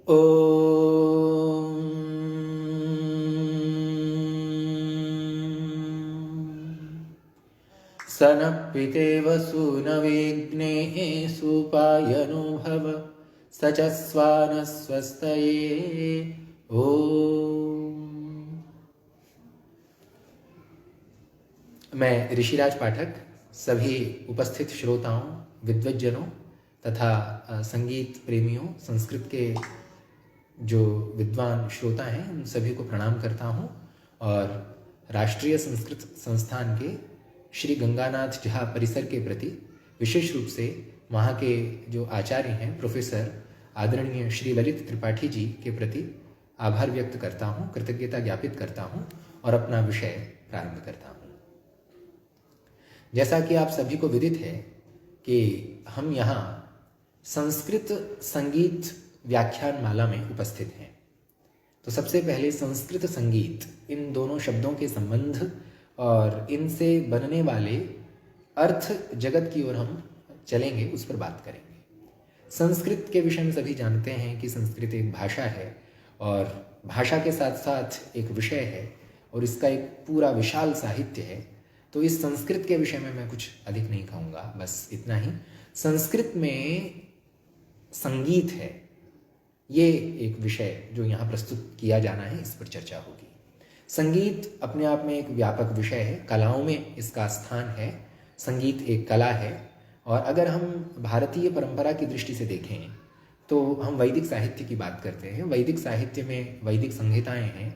ॐ स नः पितेव सूनविघ्ने सुपायनो भव स च स्वानः स्वस्तये। ओम। मैं ऋषिराज पाठक सभी उपस्थित श्रोताओं, विद्वज्जनों तथा संगीत प्रेमियों, संस्कृत के जो विद्वान श्रोता हैं उन सभी को प्रणाम करता हूं और राष्ट्रीय संस्कृत संस्थान के श्री गंगानाथ झा परिसर के प्रति विशेष रूप से वहाँ के जो आचार्य हैं प्रोफेसर आदरणीय श्री ललित त्रिपाठी जी के प्रति आभार व्यक्त करता हूँ, कृतज्ञता ज्ञापित करता हूँ और अपना विषय प्रारंभ करता हूँ। जैसा कि आप सभी को विदित है कि हम यहाँ संस्कृत संगीत व्याख्यान माला में उपस्थित हैं, तो सबसे पहले संस्कृत संगीत, इन दोनों शब्दों के संबंध और इनसे बनने वाले अर्थ जगत की ओर हम चलेंगे, उस पर बात करेंगे। संस्कृत के विषय में सभी जानते हैं कि संस्कृत एक भाषा है और भाषा के साथ साथ एक विषय है और इसका एक पूरा विशाल साहित्य है। तो इस संस्कृत के विषय में मैं कुछ अधिक नहीं कहूँगा, बस इतना ही। संस्कृत में संगीत है, ये एक विषय जो यहाँ प्रस्तुत किया जाना है, इस पर चर्चा होगी। संगीत अपने आप में एक व्यापक विषय है, कलाओं में इसका स्थान है। संगीत एक कला है और अगर हम भारतीय परंपरा की दृष्टि से देखें तो हम वैदिक साहित्य की बात करते हैं। वैदिक साहित्य में वैदिक संहिताएं हैं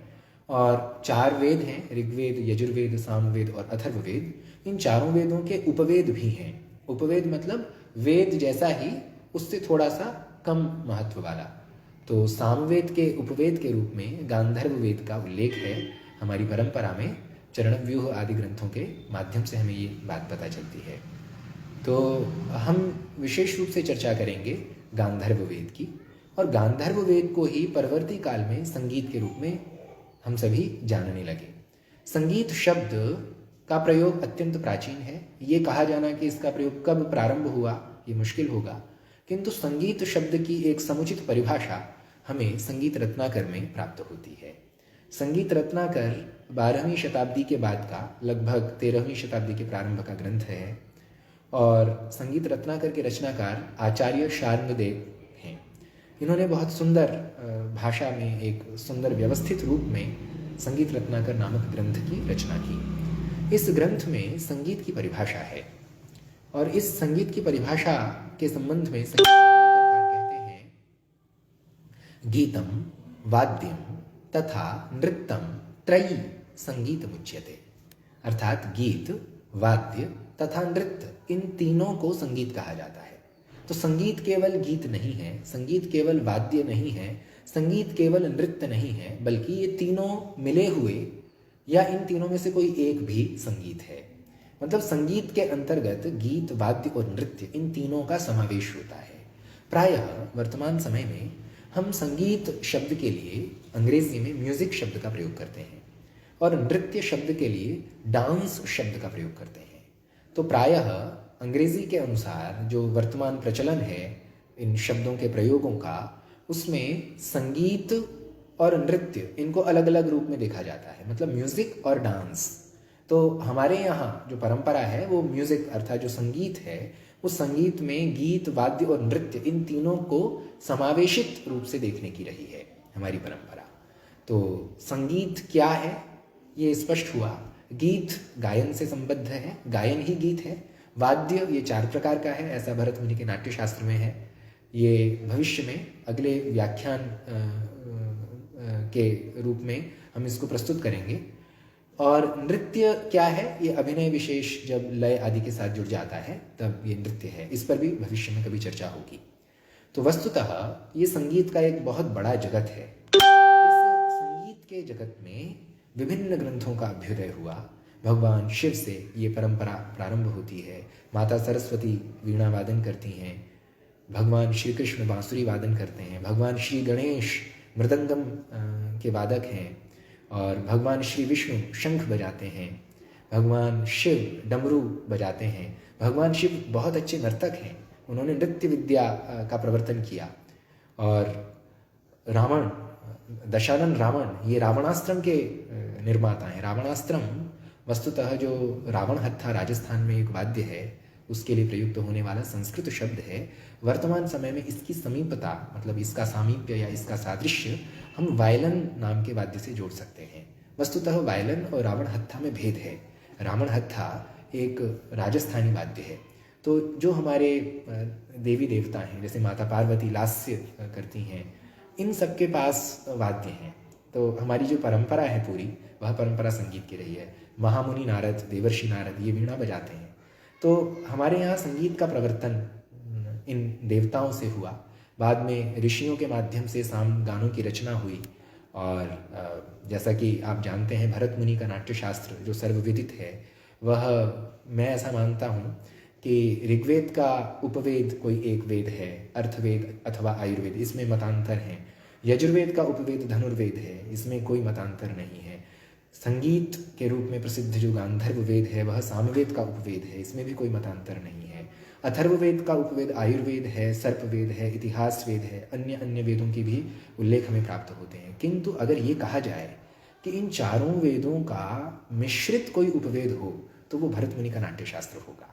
और 4 वेद हैं, ऋग्वेद, यजुर्वेद, सामवेद और अथर्ववेद। इन चारों वेदों के उपवेद भी हैं। उपवेद मतलब वेद जैसा ही, उससे थोड़ा सा कम महत्व वाला। तो सामवेद के उपवेद के रूप में गांधर्व वेद का उल्लेख है हमारी परंपरा में। चरणव्यूह आदि ग्रंथों के माध्यम से हमें ये बात पता चलती है। तो हम विशेष रूप से चर्चा करेंगे गांधर्व वेद की, और गांधर्व वेद को ही परवर्ती काल में संगीत के रूप में हम सभी जानने लगे। संगीत शब्द का प्रयोग अत्यंत प्राचीन है। ये कहा जाना कि इसका प्रयोग कब प्रारंभ हुआ ये मुश्किल होगा, किंतु संगीत शब्द की एक समुचित परिभाषा हमें संगीत रत्नाकर में प्राप्त होती है। संगीत रत्नाकर 12वीं शताब्दी के बाद का, लगभग 13वीं शताब्दी के प्रारंभ का ग्रंथ है और संगीत रत्नाकर के रचनाकार आचार्य शार्ंगदेव हैं। इन्होंने बहुत सुंदर भाषा में, एक सुंदर व्यवस्थित रूप में संगीत रत्नाकर नामक ग्रंथ की रचना की। इस ग्रंथ में संगीत की परिभाषा है और इस संगीत की परिभाषा के संबंध में संगीत रत्नाकर कहते हैं, गीतम वाद्यम तथा नृत्यम त्रयी संगीत मुच्यते। अर्थात गीत, वाद्य तथा नृत्य, इन तीनों को संगीत कहा जाता है। तो संगीत केवल गीत नहीं है, संगीत केवल वाद्य नहीं है, संगीत केवल नृत्य नहीं है, बल्कि ये तीनों मिले हुए या इन तीनों में से कोई एक भी संगीत है। मतलब संगीत के अंतर्गत गीत, वाद्य और नृत्य, इन तीनों का समावेश होता है। प्रायः वर्तमान समय में हम संगीत शब्द के लिए अंग्रेजी में म्यूजिक शब्द का प्रयोग करते हैं और नृत्य शब्द के लिए डांस शब्द का प्रयोग करते हैं। तो प्रायः अंग्रेजी के अनुसार जो वर्तमान प्रचलन है इन शब्दों के प्रयोगों का, उसमें संगीत और नृत्य, इनको अलग अलग रूप में देखा जाता है, मतलब म्यूजिक और डांस। तो हमारे यहाँ जो परंपरा है वो म्यूजिक अर्थात जो संगीत है, उस संगीत में गीत, वाद्य और नृत्य, इन तीनों को समावेशित रूप से देखने की रही है हमारी परंपरा। तो संगीत क्या है ये स्पष्ट हुआ। गीत गायन से संबद्ध है, गायन ही गीत है। वाद्य ये 4 प्रकार का है, ऐसा भरत मुनि के नाट्यशास्त्र में है। ये भविष्य में अगले व्याख्यान के रूप में हम इसको प्रस्तुत करेंगे। और नृत्य क्या है, ये अभिनय विशेष जब लय आदि के साथ जुड़ जाता है तब ये नृत्य है। इस पर भी भविष्य में कभी चर्चा होगी। तो वस्तुतः ये संगीत का एक बहुत बड़ा जगत है। इस संगीत के जगत में विभिन्न ग्रंथों का अभ्युदय हुआ। भगवान शिव से ये परंपरा प्रारंभ होती है। माता सरस्वती वीणा वादन करती हैं, भगवान श्री कृष्ण बांसुरी वादन करते हैं, भगवान श्री गणेश मृदंगम के वादक हैं और भगवान श्री विष्णु शंख बजाते हैं, भगवान शिव डमरू बजाते हैं। भगवान शिव बहुत अच्छे नर्तक हैं, उन्होंने नृत्य विद्या का प्रवर्तन किया और रावण, दशानन रावण, ये रावणास्त्रम के निर्माता हैं। रावणास्त्रम वस्तुतः जो रावण हत्था राजस्थान में एक वाद्य है, उसके लिए प्रयुक्त होने वाला संस्कृत शब्द है। वर्तमान समय में इसकी समीपता, मतलब इसका सामीप्य या इसका सादृश्य हम वायलन नाम के वाद्य से जोड़ सकते हैं। वस्तुतः वायलन और रावण हत्था में भेद है। रावण हत्था एक राजस्थानी वाद्य है। तो जो हमारे देवी देवता हैं, जैसे माता पार्वती लास्य करती हैं, इन सब के पास वाद्य हैं। तो हमारी जो परंपरा है पूरी, वह परंपरा संगीत की रही है। महामुनि नारद, देवर्षि नारद ये वीणा बजाते हैं। तो हमारे यहाँ संगीत का प्रवर्तन इन देवताओं से हुआ। बाद में ऋषियों के माध्यम से साम गानों की रचना हुई। और जैसा कि आप जानते हैं, भरत मुनि का नाट्यशास्त्र जो सर्वविदित है, वह मैं ऐसा मानता हूँ कि ऋग्वेद का उपवेद कोई एक वेद है, अर्थवेद अथवा आयुर्वेद, इसमें मतांतर हैं। यजुर्वेद का उपवेद धनुर्वेद है, इसमें कोई मतांतर नहीं है। संगीत के रूप में प्रसिद्ध जो गांधर्व वेद है, वह सामवेद का उपवेद है, इसमें भी कोई मतांतर नहीं है। अथर्ववेद का उपवेद आयुर्वेद है, सर्पवेद है, इतिहास वेद है, अन्य अन्य वेदों के भी उल्लेख हमें प्राप्त होते हैं। किंतु अगर ये कहा जाए कि इन चारों वेदों का मिश्रित कोई उपवेद हो, तो वो भरत मुनि का नाट्यशास्त्र होगा।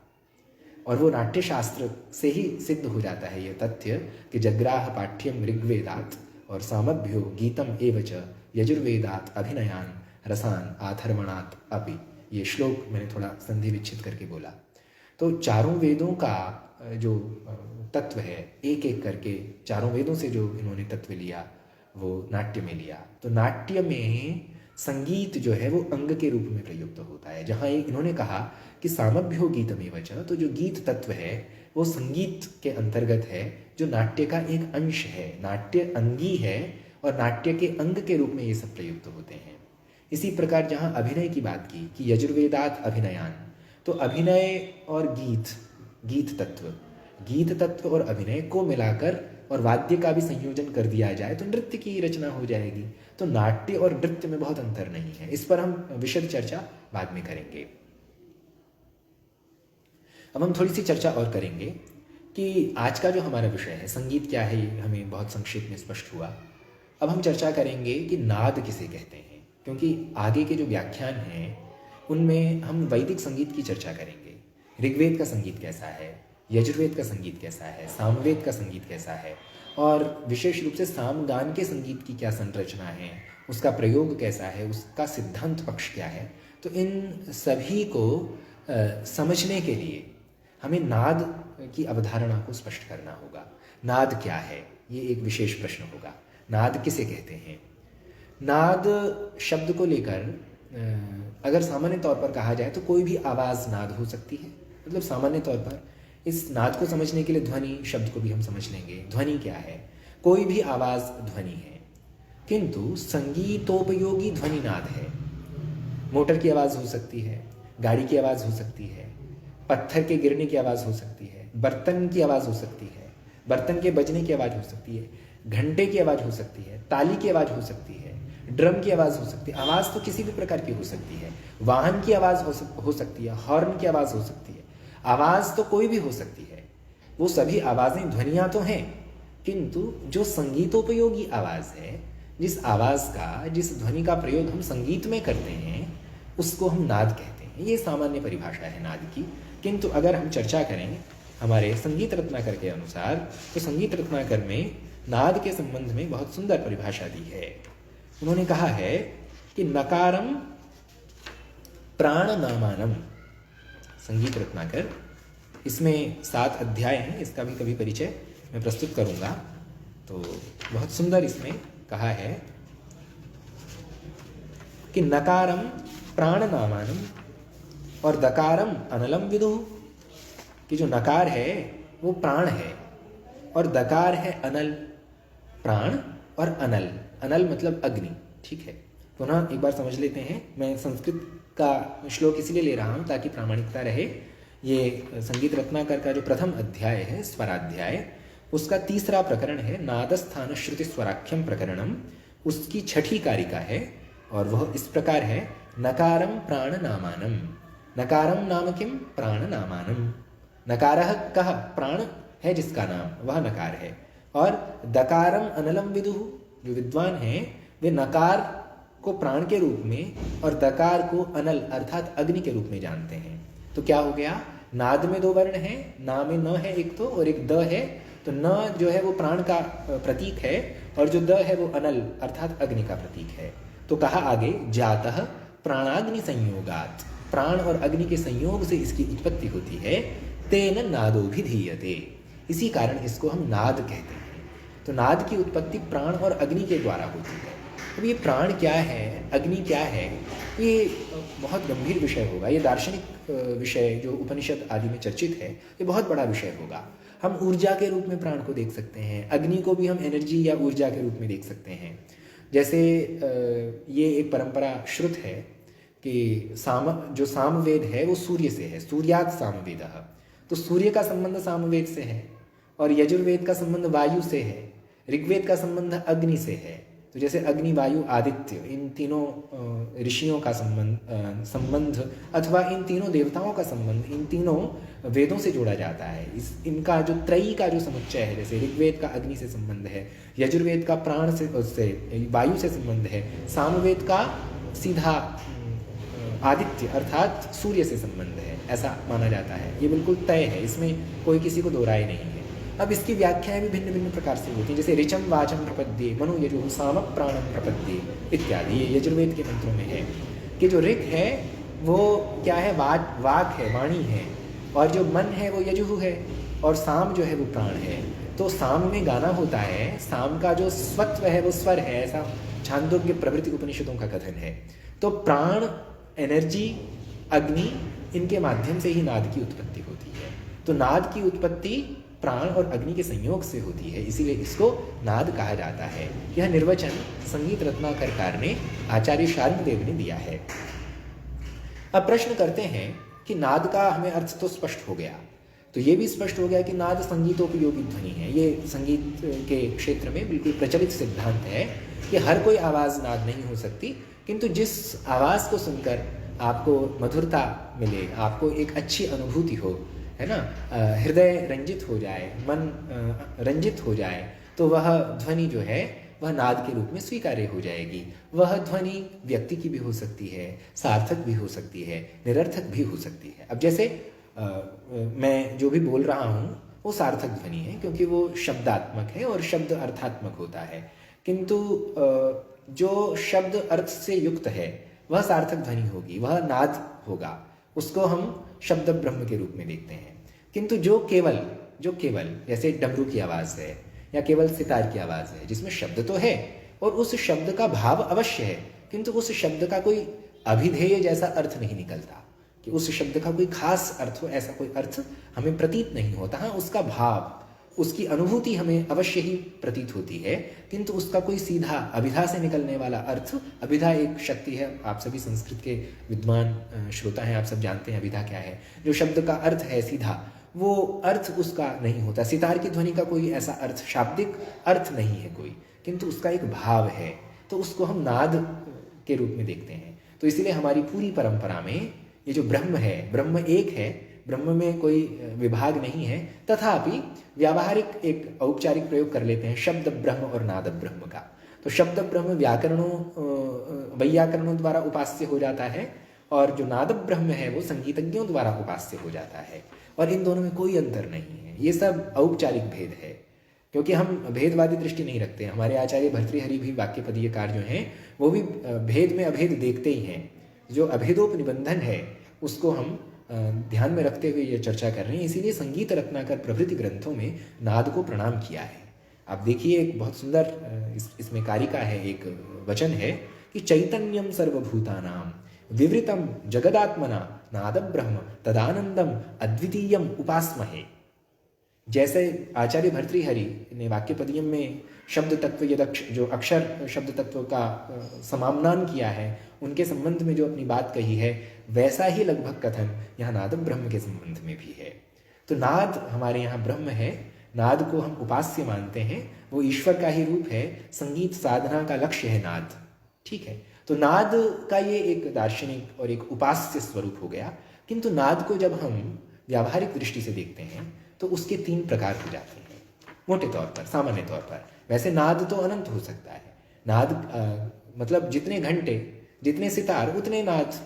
और वो नाट्यशास्त्र से ही सिद्ध हो जाता है ये तथ्य कि जग्राह पाठ्यम ऋग्वेदात और सामभ्यो गीतम एवच यजुर्वेदात अभिनयान रसान आथर्वणात अपि। ये श्लोक मैंने थोड़ा संधि विच्छित करके बोला। तो चारों वेदों का जो तत्व है, एक एक करके चारों वेदों से जो इन्होंने तत्व लिया, वो नाट्य में लिया। तो नाट्य में संगीत जो है वो अंग के रूप में प्रयुक्त होता है। जहाँ इन्होंने कहा कि सामभ्यो गीतमेव च, तो जो गीत तत्व है वो संगीत के अंतर्गत है, जो नाट्य का एक अंश है। नाट्य अंगी है और नाट्य के अंग के रूप में ये सब प्रयुक्त होते हैं। इसी प्रकार जहाँ अभिनय की बात की कि यजुर्वेदात अभिनयान, तो अभिनय और गीत तत्व और अभिनय को मिलाकर और वाद्य का भी संयोजन कर दिया जाए तो नृत्य की रचना हो जाएगी। तो नाट्य और नृत्य में बहुत अंतर नहीं है। इस पर हम विशद चर्चा बाद में करेंगे। अब हम थोड़ी सी चर्चा और करेंगे कि आज का जो हमारा विषय है संगीत क्या है, ये हमें बहुत संक्षेप में स्पष्ट हुआ। अब हम चर्चा करेंगे कि नाद किसे कहते हैं, क्योंकि आगे के जो व्याख्यान हैं उनमें हम वैदिक संगीत की चर्चा करेंगे। ऋग्वेद का संगीत कैसा है, यजुर्वेद का संगीत कैसा है, सामवेद का संगीत कैसा है, और विशेष रूप से सामगान के संगीत की क्या संरचना है, उसका प्रयोग कैसा है, उसका सिद्धांत पक्ष क्या है। तो इन सभी को समझने के लिए हमें नाद की अवधारणा को स्पष्ट करना होगा। नाद क्या है, ये एक विशेष प्रश्न होगा। नाद किसे कहते हैं? नाद शब्द को लेकर अगर सामान्य तौर पर कहा जाए तो कोई भी आवाज़ नाद हो सकती है। मतलब सामान्य तौर पर इस नाद को समझने के लिए ध्वनि शब्द को भी हम समझ लेंगे। ध्वनि क्या है? कोई भी आवाज़ ध्वनि है, किंतु संगीतोपयोगी ध्वनि नाद है। मोटर की आवाज़ हो सकती है, गाड़ी की आवाज़ हो सकती है, पत्थर के गिरने की आवाज़ हो सकती है, बर्तन की आवाज़ हो सकती है, बर्तन के बजने की आवाज़ हो सकती है, घंटे की आवाज़ हो सकती है, ताली की आवाज़ हो सकती है, ड्रम की आवाज़ हो सकती है। आवाज़ तो किसी भी प्रकार की हो सकती है। वाहन की आवाज़ हो सकती है, हॉर्न की आवाज़ हो सकती है। आवाज़ तो कोई भी हो सकती है। वो सभी आवाज़ें ध्वनियाँ तो हैं, किंतु जो संगीतोपयोगी आवाज़ है, जिस आवाज़ का, जिस ध्वनि का प्रयोग हम संगीत में करते हैं, उसको हम नाद कहते हैं। ये सामान्य परिभाषा है नाद की। किंतु अगर हम चर्चा करें हमारे संगीत रत्नाकर के अनुसार, तो संगीत रत्नाकर में नाद के संबंध में बहुत सुंदर परिभाषा दी है। उन्होंने कहा है कि नकारम प्राणनामानम। संगीत रत्नाकर, इसमें 7 अध्याय हैं, इसका भी कभी परिचय मैं प्रस्तुत करूंगा। तो बहुत सुंदर इसमें कहा है कि नकारम प्राणनामानम और दकारम अनलम विदुः, कि जो नकार है वो प्राण है और दकार है अनल। प्राण और अनल, अनल मतलब अग्नि। ठीक है, पुनः एक बार समझ लेते हैं। मैं संस्कृत का श्लोक इसलिए ले रहा हूँ ताकि प्रामाणिकता रहे। ये संगीत रत्नाकर का जो प्रथम अध्याय है, स्वराध्याय, उसका 3रा प्रकरण है, नादस्थान श्रुति स्वराख्यम प्रकरणम। उसकी 6ठी कारिका है और वह इस प्रकार है, नकारम प्राण नामानम। नकारम नाम किम? प्राण नामानम। नकारः कः? प्राण है जिसका नाम, वह नकार है। और दकारम अनलम विदुः, जो विद्वान हैं वे नकार को प्राण के रूप में और दकार को अनल अर्थात अग्नि के रूप में जानते हैं। तो क्या हो गया, नाद में दो वर्ण हैं, ना में न है एक तो और एक द है, तो न जो है वो प्राण का प्रतीक है और जो द है वो अनल अर्थात अग्नि का प्रतीक है। तो कहा आगे, जातः प्राणाग्नि संयोगात, प्राण और अग्नि के संयोग से इसकी उत्पत्ति होती है, तेन नादोभिधीयते, इसी कारण इसको हम नाद कहते हैं। तो नाद की उत्पत्ति प्राण और अग्नि के द्वारा होती है। अब ये प्राण क्या है, अग्नि क्या है, ये बहुत गंभीर विषय होगा। ये दार्शनिक विषय जो उपनिषद आदि में चर्चित है, ये बहुत बड़ा विषय होगा। हम ऊर्जा के रूप में प्राण को देख सकते हैं, अग्नि को भी हम एनर्जी या ऊर्जा के रूप में देख सकते हैं। जैसे ये एक परंपरा श्रुत है कि जो सामवेद है वो सूर्य से है, सूर्यात् सामवेदः, तो सूर्य का संबंध सामवेद से है और यजुर्वेद का संबंध वायु से है, ऋग्वेद का संबंध अग्नि से है। तो जैसे अग्नि, वायु, आदित्य, इन तीनों ऋषियों का संबंध अथवा इन तीनों देवताओं का संबंध इन तीनों वेदों से जोड़ा जाता है। इनका जो त्रयी का जो समुच्चय है, जैसे ऋग्वेद का अग्नि से संबंध है, यजुर्वेद का प्राण से वायु से संबंध है, सामवेद का सीधा आदित्य अर्थात सूर्य से संबंध है, ऐसा माना जाता है। ये बिल्कुल तय है, इसमें कोई किसी को दो राय नहीं है। अब इसकी व्याख्याएं भी भिन्न भिन्न प्रकार से होती हैं, जैसे ऋचम वाचम प्रपद्ये मनु यजुः साम प्राणम प्रपद्ये इत्यादि, ये यजुर्वेद के मंत्रों में है कि जो ऋक है वो क्या है, वाक है, वाणी है, और जो मन है वो यजुः है, और साम जो है वो प्राण है। तो साम में गाना होता है, साम का जो स्वत्व है वो स्वर है, ऐसा छांदोग्य प्रभृति उपनिषदों का कथन है। तो प्राण, एनर्जी, अग्नि, इनके माध्यम से ही नाद की उत्पत्ति होती है। तो नाद की उत्पत्ति प्राण और अग्नि के संयोग से होती है, इसीलिए इसको नाद कहा जाता है। यह निर्वचन संगीत रत्नाकरकार ने आचार्य शार्ंगदेव ने दिया है। अब प्रश्न करते हैं कि नाद का हमें अर्थ तो स्पष्ट हो गया, तो ये भी स्पष्ट हो गया कि नाद संगीतोपयोगी ध्वनि है। ये संगीत के क्षेत्र में बिल्कुल प्रचलित सिद्धांत है कि हर कोई आवाज़ नाद नहीं हो सकती, किंतु जिस आवाज़ को सुनकर आपको मधुरता मिले, आपको एक अच्छी अनुभूति हो, है ना, हृदय रंजित हो जाए, मन रंजित हो जाए, तो वह ध्वनि जो है वह नाद के रूप में स्वीकार्य हो जाएगी। वह ध्वनि व्यक्ति की भी हो सकती है, सार्थक भी हो सकती है, निरर्थक भी हो सकती है। अब जैसे मैं जो भी बोल रहा हूँ वो सार्थक ध्वनि है क्योंकि वो शब्दात्मक है और शब्द अर्थात्मक होता है, किंतु जो शब्द अर्थ से युक्त है वह सार्थक ध्वनि होगी, वह नाद होगा, उसको हम शब्द ब्रह्म के रूप में देखते हैं। किंतु जो केवल जैसे डमरू की आवाज़ है या केवल सितार की आवाज़ है, जिसमें शब्द तो है और उस शब्द का भाव अवश्य है, किंतु उस शब्द का कोई अभिधेय जैसा अर्थ नहीं निकलता कि उस शब्द का कोई खास अर्थ हो, ऐसा कोई अर्थ हमें प्रतीत नहीं होता। हाँ, उसका भाव, उसकी अनुभूति हमें अवश्य ही प्रतीत होती है, किंतु उसका कोई सीधा अभिधा से निकलने वाला अर्थ, अभिधा एक शक्ति है, आप सभी संस्कृत के विद्वान श्रोता हैं, आप सब जानते हैं अभिधा क्या है। जो शब्द का अर्थ है सीधा, वो अर्थ उसका नहीं होता। सितार की ध्वनि का कोई ऐसा अर्थ, शाब्दिक अर्थ नहीं है कोई, किंतु उसका एक भाव है, तो उसको हम नाद के रूप में देखते हैं। तो इसीलिए हमारी पूरी परंपरा में ये जो ब्रह्म है, ब्रह्म एक है, ब्रह्म में कोई विभाग नहीं है, तथापि व्यावहारिक एक औपचारिक प्रयोग कर लेते हैं शब्द ब्रह्म और नाद ब्रह्म का। तो शब्द ब्रह्म वैयाकरणों द्वारा उपास्य हो जाता है और जो नाद ब्रह्म है वो संगीतज्ञों द्वारा उपास्य हो जाता है, और इन दोनों में कोई अंतर नहीं है। ये सब औपचारिक भेद है, क्योंकि हम भेदवादी दृष्टि नहीं रखते हैं। हमारे आचार्य भर्तृहरि भी वाक्यपदीयकार जो हैं वो भी भेद में अभेद देखते ही हैं। जो अभेदोपनिबंधन है उसको हम ध्यान में रखते हुए ये चर्चा कर रहे हैं। इसीलिए संगीत रत्नाकर प्रभृति ग्रंथों में नाद को प्रणाम किया है। आप देखिए, एक बहुत सुंदर इसमें कारिका है, एक वचन है कि चैतन्यम सर्वभूतानां विवृतम जगदात्मना नाद ब्रह्म तदानंदम अद्वितीयम उपास्महे। जैसे आचार्य भर्तृहरि ने वाक्यपदीयम में शब्द तत्व जो अक्षर शब्द तत्व का समाम्नान किया है, उनके संबंध में जो अपनी बात कही है, वैसा ही लगभग कथन यहाँ नाद ब्रह्म के संबंध में भी है। तो नाद हमारे यहाँ ब्रह्म है, नाद को हम उपास्य मानते हैं, वो ईश्वर का ही रूप है, संगीत साधना का लक्ष्य है नाद, ठीक है। तो नाद का ये एक दार्शनिक और एक उपास्य स्वरूप हो गया, किंतु नाद को जब हम व्यावहारिक दृष्टि से देखते हैं तो उसके 3 प्रकार हो जाते हैं मोटे तौर पर, सामान्य तौर पर। वैसे नाद तो अनंत हो सकता है, नाद मतलब जितने घंटे, जितने सितार, उतने नाद।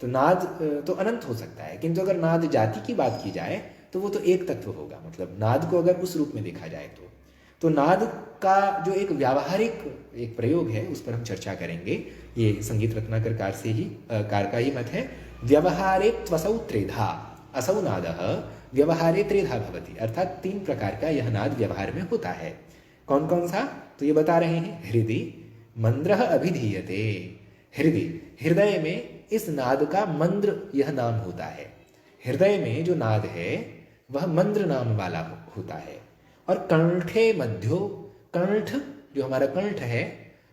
तो नाद तो अनंत हो सकता है, किंतु अगर नाद जाति की बात की जाए तो वो तो एक तत्व होगा। मतलब नाद को अगर उस रूप में देखा जाए तो नाद का जो एक व्यावहारिक एक प्रयोग है उस पर हम चर्चा करेंगे। ये संगीत रत्नाकर कार का ही मत है। व्यवहारे त्वसौ त्रेधा असौ नादः व्यवहारे त्रेधा भवति, अर्थात 3 प्रकार का यह नाद व्यवहार में होता है। कौन कौन सा, तो ये बता रहे हैं। हृदि मंद्रः अभिधीयते, हृदय में इस नाद का मंद्र यह नाम होता है। हृदय में जो नाद है वह मंद्र नाम वाला होता है। और कंठे मध्यो, कंठ जो हमारा कंठ है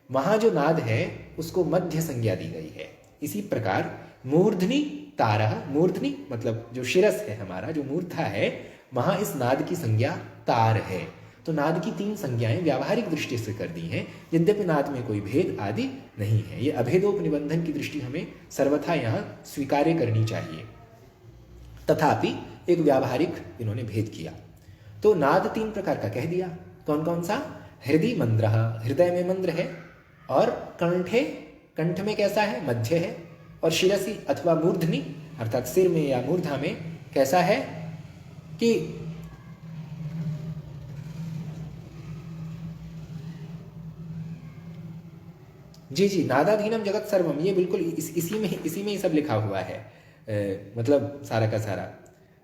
वहाँ जो नाद है उसको मध्य संज्ञा दी गई है। इसी प्रकार मूर्धनि तारः, मूर्धनि मतलब जो शिरस है हमारा, जो मूर्धा है, वहाँ इस नाद की संज्ञा तार है। तो नाद की 3 संज्ञाएं व्यावहारिक दृष्टि से कर दी हैं, यद्यपि नाद में कोई भेद आदि नहीं है। ये अभेदोपनिबंधन की दृष्टि हमें सर्वथा यहाँ स्वीकार्य करनी चाहिए। तथापि एक व्यावहारिक इन्होंने भेद किया। तो नाद 3 प्रकार का कह दिया। कौन कौन सा, हृदि मंद्रः, हृदय में मंद्र है, और कंठे, कंठ में कैसा है, मध्य है, और शिरसी अथवा मूर्धनि अर्थात सिर में या मूर्धा में कैसा है कि जी नादाधीनम जगत सर्वम, ये बिल्कुल इसी में ही सब लिखा हुआ है। मतलब सारा का सारा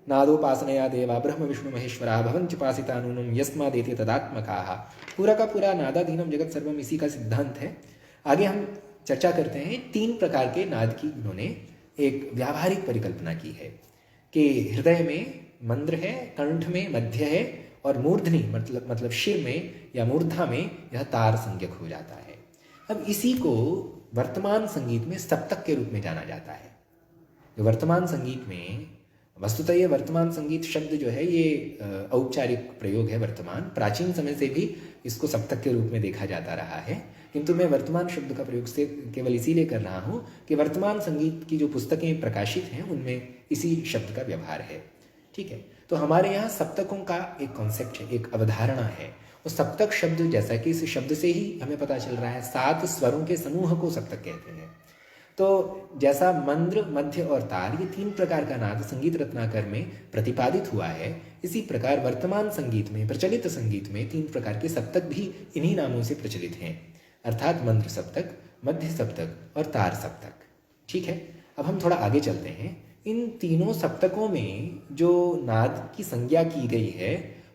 नादोपासनया देवा ब्रह्म विष्णु महेश्वरा भवन्त्युपासिता नूनम यस्मादेति तदात्मकाः, पूरा का पूरा नादाधीनम जगत सर्वम इसी का सिद्धांत है। आगे हम चर्चा करते हैं 3 प्रकार के नाद की इन्होंने एक व्यावहारिक परिकल्पना की है कि हृदय में मंद्र है, कंठ में मध्य है, और मूर्धनि मतलब शिर में या मूर्धा में यह तार संज्ञक हो जाता है। अब इसी को वर्तमान संगीत में सप्तक के रूप में जाना जाता है। जो वर्तमान संगीत में, वस्तुतः ये वर्तमान संगीत शब्द जो है ये औपचारिक प्रयोग है वर्तमान, प्राचीन समय से भी इसको सप्तक के रूप में देखा जाता रहा है, किंतु मैं वर्तमान शब्द का प्रयोग से केवल इसीलिए कर रहा हूँ कि वर्तमान संगीत की जो पुस्तकें प्रकाशित हैं उनमें इसी शब्द का व्यवहार है। ठीक है, तो हमारे यहाँ सप्तकों का एक कॉन्सेप्ट है, एक अवधारणा है। और सप्तक शब्द, जैसा कि इस शब्द से ही हमें पता चल रहा है, 7 स्वरों के समूह को सप्तक कहते हैं। तो जैसा मंद्र, मध्य और तार, ये 3 प्रकार का नाद संगीत रत्नाकर में प्रतिपादित हुआ है, इसी प्रकार वर्तमान संगीत में, प्रचलित संगीत में 3 प्रकार के सप्तक भी इन्हीं नामों से प्रचलित हैं, अर्थात मंद्र सप्तक, मध्य सप्तक और तार सप्तक। ठीक है, अब हम थोड़ा आगे चलते हैं। इन तीनों सप्तकों में जो नाद की संज्ञा की गई है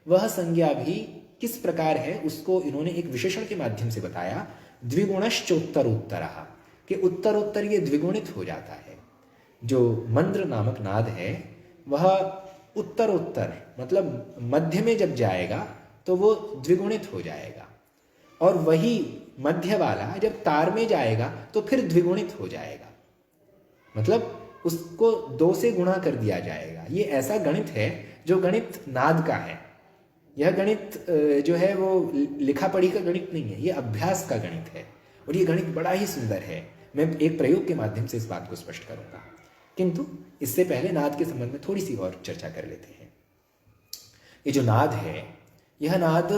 वह संज्ञा भी किस प्रकार है उसको इन्होंने एक विशेषण के माध्यम से बताया, द्विगुणश्चोत्तरोत्तरः, कि उत्तरोत्तर ये द्विगुणित हो जाता है। जो मंद्र नामक नाद है वह उत्तरोत्तर मतलब मध्य में जब जाएगा तो वो द्विगुणित हो जाएगा, और वही मध्य वाला जब तार में जाएगा तो फिर द्विगुणित हो जाएगा, मतलब उसको 2 से गुणा कर दिया जाएगा। ये ऐसा गणित है जो गणित नाद का है। यह गणित जो है वो लिखा पढ़ी का गणित नहीं है, ये अभ्यास का गणित है, और ये गणित बड़ा ही सुंदर है। मैं एक प्रयोग के माध्यम से इस बात को स्पष्ट करूंगा, किंतु इससे पहले नाद के संबंध में थोड़ी सी और चर्चा कर लेते हैं। ये जो नाद है, यह नाद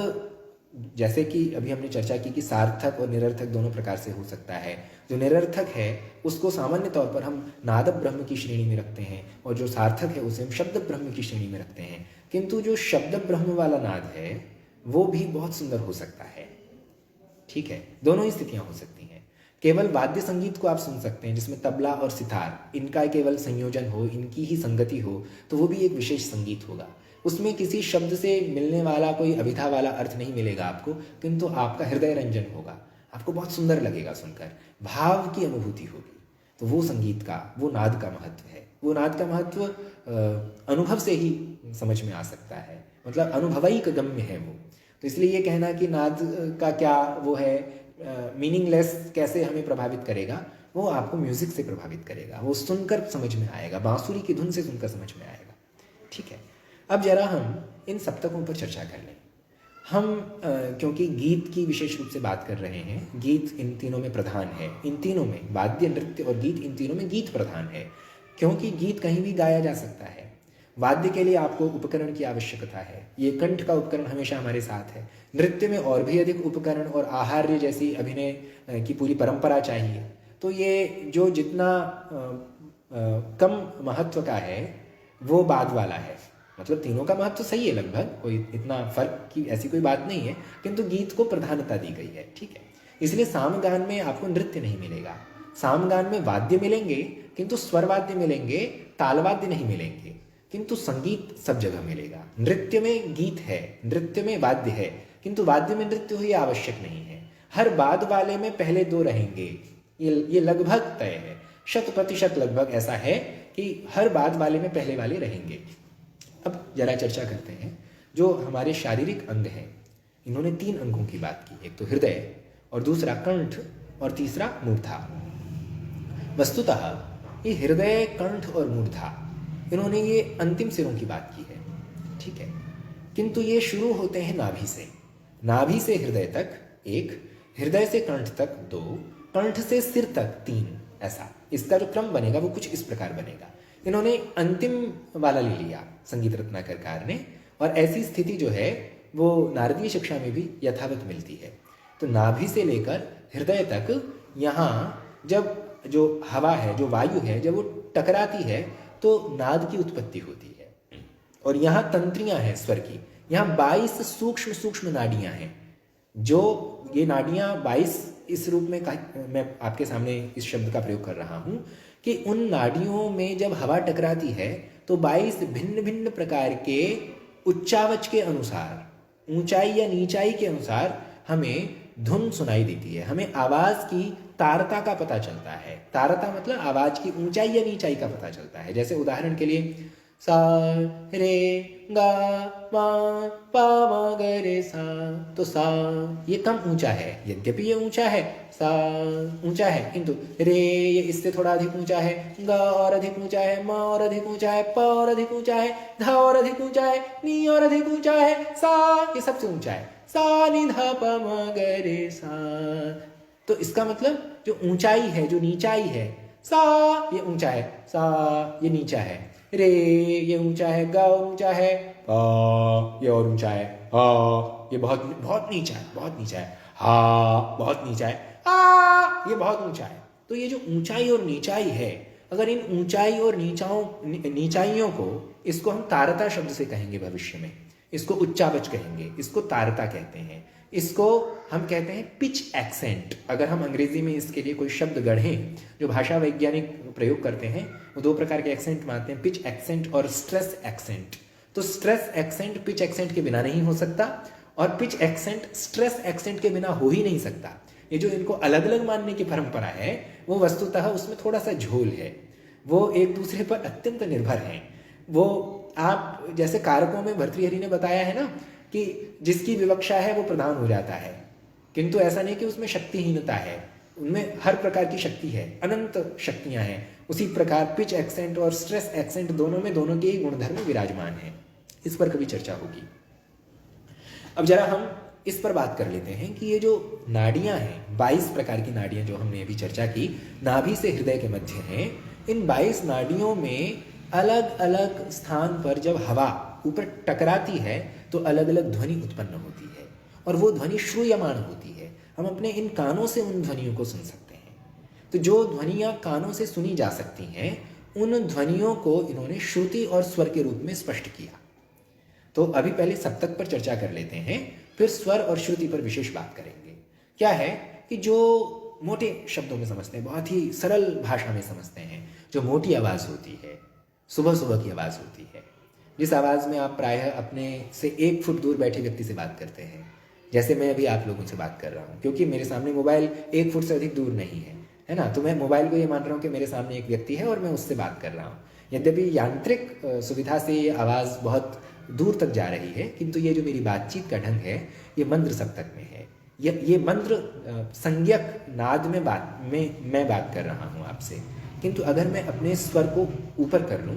जैसे कि अभी हमने चर्चा की कि सार्थक और निरर्थक दोनों प्रकार से हो सकता है। जो निरर्थक है उसको सामान्य तौर पर हम नाद ब्रह्म की श्रेणी में रखते हैं, और जो सार्थक है उसे हम शब्द ब्रह्म की श्रेणी में रखते हैं। किंतु जो शब्द ब्रह्म वाला नाद है वो भी बहुत सुंदर हो सकता है। ठीक है, दोनों ही स्थितियां हो सकती हैं। केवल वाद्य संगीत को आप सुन सकते हैं जिसमें तबला और सितार इनका केवल संयोजन हो, इनकी ही संगति हो, तो वो भी एक विशेष संगीत होगा। उसमें किसी शब्द से मिलने वाला कोई अभिधा वाला अर्थ नहीं मिलेगा आपको, किंतु आपका हृदय रंजन होगा, आपको बहुत सुंदर लगेगा सुनकर, भाव की अनुभूति होगी। तो वो संगीत का, वो नाद का महत्व है। वो नाद का महत्व अनुभव से ही समझ में आ सकता है, मतलब अनुभवैक गम्य है वो। तो इसलिए ये कहना कि नाद का क्या वो है मीनिंगलेस कैसे हमें प्रभावित करेगा, वो आपको म्यूजिक से प्रभावित करेगा, वो सुनकर समझ में आएगा, बांसुरी की धुन से सुनकर समझ में आएगा। ठीक है, अब जरा हम इन सप्तकों पर चर्चा कर लें। हम क्योंकि गीत की विशेष रूप से बात कर रहे हैं, गीत इन तीनों में प्रधान है। इन तीनों में वाद्य, नृत्य और गीत, इन तीनों में गीत प्रधान है, क्योंकि गीत कहीं भी गाया जा सकता है। वाद्य के लिए आपको उपकरण की आवश्यकता है, ये कंठ का उपकरण हमेशा हमारे साथ है। नृत्य में और भी अधिक उपकरण और आहार्य जैसी अभिनय की पूरी परंपरा चाहिए। तो ये जो जितना कम महत्व का है वो बाद वाला है। मतलब तीनों का महत्व सही है लगभग, कोई इतना फर्क की ऐसी कोई बात नहीं है, किंतु गीत को प्रधानता दी गई है, ठीक है। इसलिए सामगान में आपको नृत्य नहीं मिलेगा, सामगान में वाद्य मिलेंगे किंतु स्वर वाद्य मिलेंगे, तालवाद्य नहीं मिलेंगे, किंतु संगीत सब जगह मिलेगा। नृत्य में गीत है, नृत्य में वाद्य है, किंतु वाद्य में नृत्य हो ये आवश्यक नहीं है। हर बाद वाले में पहले दो रहेंगे, ये लगभग तय है, 100% लगभग ऐसा है कि हर बाद वाले में पहले वाले रहेंगे। अब जरा चर्चा करते हैं जो हमारे शारीरिक अंग हैं। इन्होंने 3 अंगों की बात की, एक तो हृदय और दूसरा कंठ और तीसरा मूर्धा। वस्तुतः ये हृदय, कंठ और मूर्धा, इन्होंने ये अंतिम सिरों की बात की है, ठीक है। किंतु ये शुरू होते हैं नाभि से, नाभि से हृदय तक 1, हृदय से कंठ तक 2, कंठ से सिर तक 3, ऐसा इसका जो क्रम बनेगा वो कुछ इस प्रकार बनेगा। इन्होंने अंतिम वाला ले लिया संगीत रत्नाकरकार ने, और ऐसी स्थिति जो है वो नारदीय शिक्षा में भी यथावत मिलती है। तो नाभि से लेकर हृदय तक यहाँ जब जो हवा है, जो वायु है, जब वो टकराती है तो नाद की उत्पत्ति होती है। और यहाँ तंत्रियाँ हैं स्वर की, यहाँ 22 सूक्ष्म सूक्ष्म नाड़ियाँ हैं। जो ये नाड़ियाँ 22 इस रूप में मैं आपके सामने इस शब्द का प्रयोग कर रहा हूँ कि उन नाड़ियों में जब हवा टकराती है तो 22 भिन्न भिन्न प्रकार के उच्चावच के अनुसार, ऊंचाई या नीचाई के अनुसार हमें धुन सुनाई देती है, हमें आवाज़ की तारता का पता चलता है। तारता मतलब आवाज़ की ऊंचाई या नीचाई का पता चलता है। जैसे उदाहरण के लिए सा रे गा मा पा मा ग रे सा, तो सा ये कम ऊंचा है, यद्यपि ये ऊंचा है, सा ऊंचा है, किंतु रे ये इससे थोड़ा अधिक ऊंचा है, गा और अधिक ऊंचा है, मा और अधिक ऊंचा है, पा और अधिक ऊंचा है, धा और अधिक ऊंचा है, नी और अधिक ऊंचा है, सा ये सबसे ऊंचा है, सा नी धा पा मा ग रे सा। तो इसका मतलब जो ऊंचाई है, जो नीचाई है, सा ये ऊंचा है, सा ये नीचा है, रे ये ऊंचा है, गा ऊंचा है, ये और ऊंचा है, ये बहुत बहुत नीचा है, बहुत नीचा है, हा बहुत नीचा है, ये बहुत ऊंचा है। तो ये जो ऊंचाई और नीचाई है, अगर इन ऊंचाई और नीचाइयों को, इसको हम तारता शब्द से कहेंगे भविष्य में, इसको उच्चावच कहेंगे, इसको तारता कहते हैं, इसको हम कहते हैं पिच एक्सेंट। अगर हम अंग्रेजी में इसके लिए कोई शब्द गढ़ें, जो भाषा वैज्ञानिक प्रयोग करते हैं, वो 2 प्रकार के एक्सेंट मानते हैं, पिच एक्सेंट और स्ट्रेस एक्सेंट। तो स्ट्रेस एक्सेंट पिच एक्सेंट के बिना नहीं हो सकता, और पिच एक्सेंट स्ट्रेस एक्सेंट के बिना हो ही नहीं सकता। ये जो इनको अलग अलग मानने की परंपरा है, वो वस्तुतः उसमें थोड़ा सा झोल है, वो एक दूसरे पर अत्यंत निर्भर हैं। वो आप जैसे कारकों में भर्तृहरि ने बताया है ना कि जिसकी विवक्षा है वो प्रधान हो जाता है, किंतु ऐसा नहीं कि उसमें शक्तिहीनता है, उनमें हर प्रकार की शक्ति है, अनंत शक्तियां हैं। उसी प्रकार पिच एक्सेंट और स्ट्रेस एक्सेंट दोनों में दोनों के ही गुणधर्म विराजमान हैं। इस पर कभी चर्चा होगी। अब जरा हम इस पर बात कर लेते हैं कि ये जो नाड़ियां हैं, 22 प्रकार की नाड़ियां जो हमने अभी चर्चा की, नाभि से हृदय के मध्य हैं, इन 22 नाड़ियों में अलग अलग स्थान पर जब हवा ऊपर टकराती है तो अलग अलग ध्वनि उत्पन्न होती है, और वो ध्वनि श्रूयमाण होती है। हम अपने इन कानों से उन ध्वनियों को सुन सकते हैं। तो जो ध्वनियाँ कानों से सुनी जा सकती हैं, उन ध्वनियों को इन्होंने श्रुति और स्वर के रूप में स्पष्ट किया। तो अभी पहले सप्तक पर चर्चा कर लेते हैं, फिर स्वर और श्रुति पर विशेष बात करेंगे। क्या है कि जो मोटे शब्दों में समझते हैं, बहुत ही सरल भाषा में समझते हैं, जो मोटी आवाज़ होती है, सुबह सुबह की आवाज़ होती है, जिस आवाज़ में आप प्रायः अपने से 1 फुट दूर बैठे व्यक्ति से बात करते हैं, जैसे मैं अभी आप लोगों से बात कर रहा हूँ, क्योंकि मेरे सामने मोबाइल 1 फुट से अधिक दूर नहीं है ना, तो मैं मोबाइल को ये मान रहा हूँ कि मेरे सामने एक व्यक्ति है और मैं उससे बात कर रहा हूँ। यद्यपि यांत्रिक सुविधा से ये आवाज़ बहुत दूर तक जा रही है, किंतु ये जो मेरी बातचीत का ढंग है ये मंद्र सप्तक में है। ये मंद्र संज्ञक नाद में मैं बात कर रहा हूँ आपसे। किंतु अगर मैं अपने स्वर को ऊपर कर लूँ,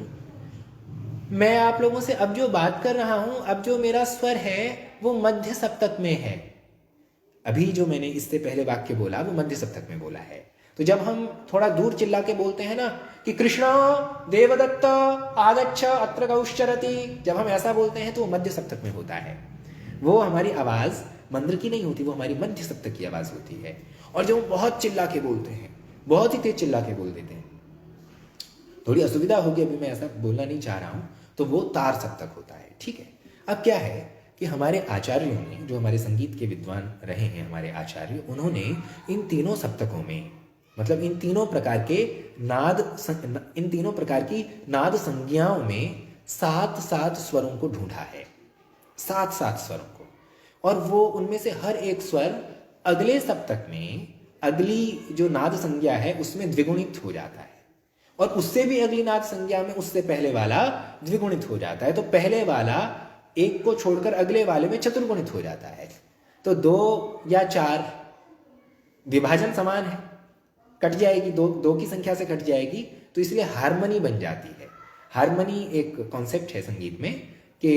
मैं आप लोगों से अब जो बात कर रहा हूँ, अब जो मेरा स्वर है वो मध्य सप्तक में है। अभी जो मैंने इससे पहले वाक्य बोला वो मध्य सप्तक में बोला है। तो जब हम थोड़ा दूर चिल्ला के बोलते हैं ना कि कृष्ण देवदत्त आगच्छ अत्र गौश्चरति, जब हम ऐसा बोलते हैं तो वो मध्य सप्तक में होता है। वो हमारी आवाज मंद्र की नहीं होती, वो हमारी मध्य सप्तक की आवाज होती है। और जब हम बहुत चिल्ला के बोलते हैं, बहुत ही तेज चिल्ला के बोल देते हैं, थोड़ी असुविधा होगी, अभी मैं ऐसा बोलना नहीं चाह रहा हूं, तो वो तार सप्तक होता है। ठीक है, अब क्या है कि हमारे आचार्यों ने, जो हमारे संगीत के विद्वान रहे हैं हमारे आचार्य, उन्होंने इन तीनों सप्तकों में, मतलब इन तीनों प्रकार की नाद संज्ञाओं में 7-7 स्वरों को ढूंढा है, 7-7 स्वरों को। और वो उनमें से हर एक स्वर अगले सप्तक में अगली जो नाद संज्ञा है उसमें द्विगुणित हो जाता है, और उससे भी अगली नाद संज्ञा में उससे पहले वाला द्विगुणित हो जाता है। तो पहले वाला एक को छोड़कर अगले वाले में चतुर्गुणित हो जाता है। तो 2 या 4 विभाजन समान है, कट जाएगी, दो की संख्या से कट जाएगी, तो इसलिए हारमनी बन जाती है। हारमनी एक कॉन्सेप्ट है संगीत में कि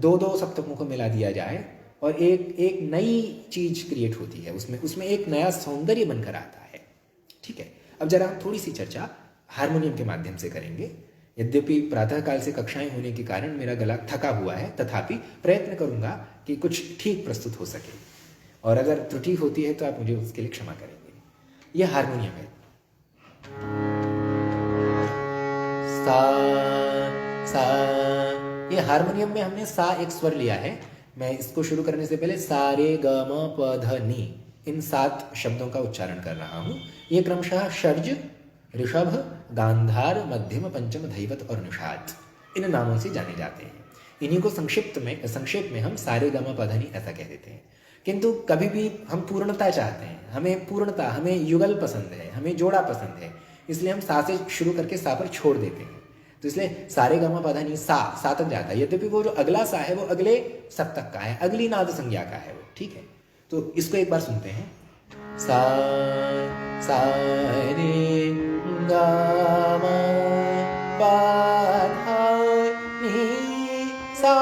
2-2 सप्तकों को मिला दिया जाए और एक नई चीज क्रिएट होती है, उसमें एक नया सौंदर्य बनकर आता है। ठीक है, अब जरा हम थोड़ी सी चर्चा हारमोनियम के माध्यम से करेंगे। यद्यपि प्रातःकाल से कक्षाएं होने के कारण मेरा गला थका हुआ है, तथापि प्रयत्न करूंगा कि कुछ ठीक प्रस्तुत हो सके, और अगर त्रुटि होती है तो आप मुझे उसके लिए क्षमा करेंगे। यह हारमोनियम है। सा सा, ये हारमोनियम में हमने सा एक स्वर लिया है। मैं इसको शुरू करने से पहले सा रे ग म प ध नी, इन 7 शब्दों का उच्चारण कर रहा हूं। ये क्रमशः षड्ज, ऋषभ, गांधार, मध्यम, पंचम, धैवत और निषाद, इन नामों से जाने जाते हैं। इन्हीं को संक्षेप में हम सारे ग म प ध नी ऐसा कह देते हैं। किंतु कभी भी हम पूर्णता चाहते हैं, हमें युगल पसंद है, हमें जोड़ा पसंद है, इसलिए हम सा से शुरू करके सा पर छोड़ देते हैं। तो इसलिए सारे ग म प ध नी सा तक जाता है, यद्यपि वो जो अगला सा है वो अगले सप्तक का है, अगली नाद संज्ञा का है वो। ठीक है, तो इसको एक बार सुनते हैं। सा रे ग म प ध नी सा।